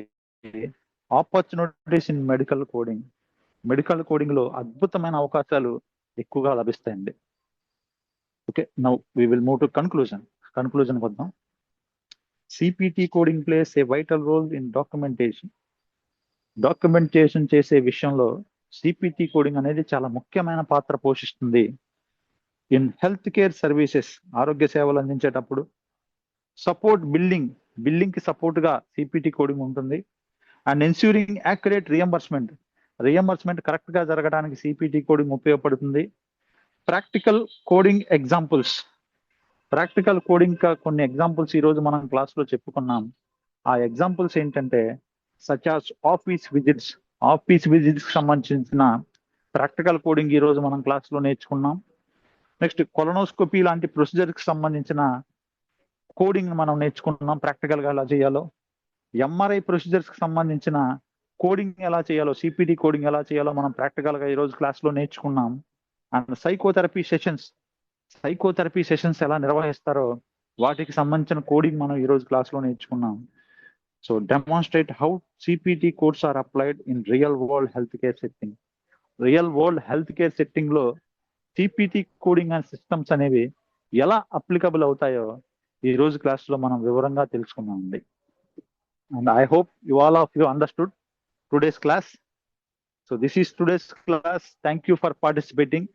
ఆపర్చునిటీస్ ఇన్ మెడికల్ కోడింగ్ లో అద్భుతమైన అవకాశాలు ఎక్కువగా లభిస్తాయండి. Okay, now we will move to conclusion వద్దాం. CPT coding plays a vital role in documentation చేసే విషయంలో సిపిటి కోడింగ్ అనేది చాలా ముఖ్యమైన పాత్ర పోషిస్తుంది. ఇన్ హెల్త్ కేర్ సర్వీసెస్, ఆరోగ్య సేవలు అందించేటప్పుడు. సపోర్ట్ బిల్లింగ్ కి సపోర్ట్ గా సిపిటి కోడింగ్ ఉంటుంది. And ensuring accurate reimbursement correct గా జరగడానికి సిపిటి కోడింగ్ ఉపయోగపడుతుంది. ప్రాక్టికల్ కోడింగ్ కొన్ని ఎగ్జాంపుల్స్ ఈ రోజు మనం క్లాస్ లో చెప్పుకున్నాం. ఆ ఎగ్జాంపుల్స్ ఏంటంటే సచ్ యాజ్ ఆఫీస్ విజిట్స్ కి సంబంధించిన ప్రాక్టికల్ కోడింగ్ ఈ రోజు మనం క్లాస్ లో నేర్చుకున్నాం. నెక్స్ట్ కొలనోస్కోపీ లాంటి ప్రొసీజర్ కి సంబంధించిన కోడింగ్ మనం నేర్చుకున్నాం, ప్రాక్టికల్ గా ఎలా చేయాలో. ఎంఆర్ఐ ప్రొసీజర్స్ కి సంబంధించిన కోడింగ్ ఎలా చేయాలో, సిపిటి కోడింగ్ ఎలా చేయాలో మనం ప్రాక్టికల్ గా ఈ రోజు క్లాస్ లో నేర్చుకున్నాం. అండ్ సైకోథెరపీ సెషన్స్ ఎలా నిర్వహిస్తారో వాటికి సంబంధించిన కోడింగ్ మనం ఈ రోజు క్లాస్ లో నేర్చుకున్నాం. So demonstrate how CPT codes are applied in real world health care setting లో సిపిటి కోడింగ్ అండ్ సిస్టమ్స్ అనేవి ఎలా అప్లికబుల్ అవుతాయో ఈ రోజు క్లాస్ లో మనం వివరంగా తెలుసుకున్నామండి. And I hope all of you understood today's class. So this is today's class. Thank you for participating.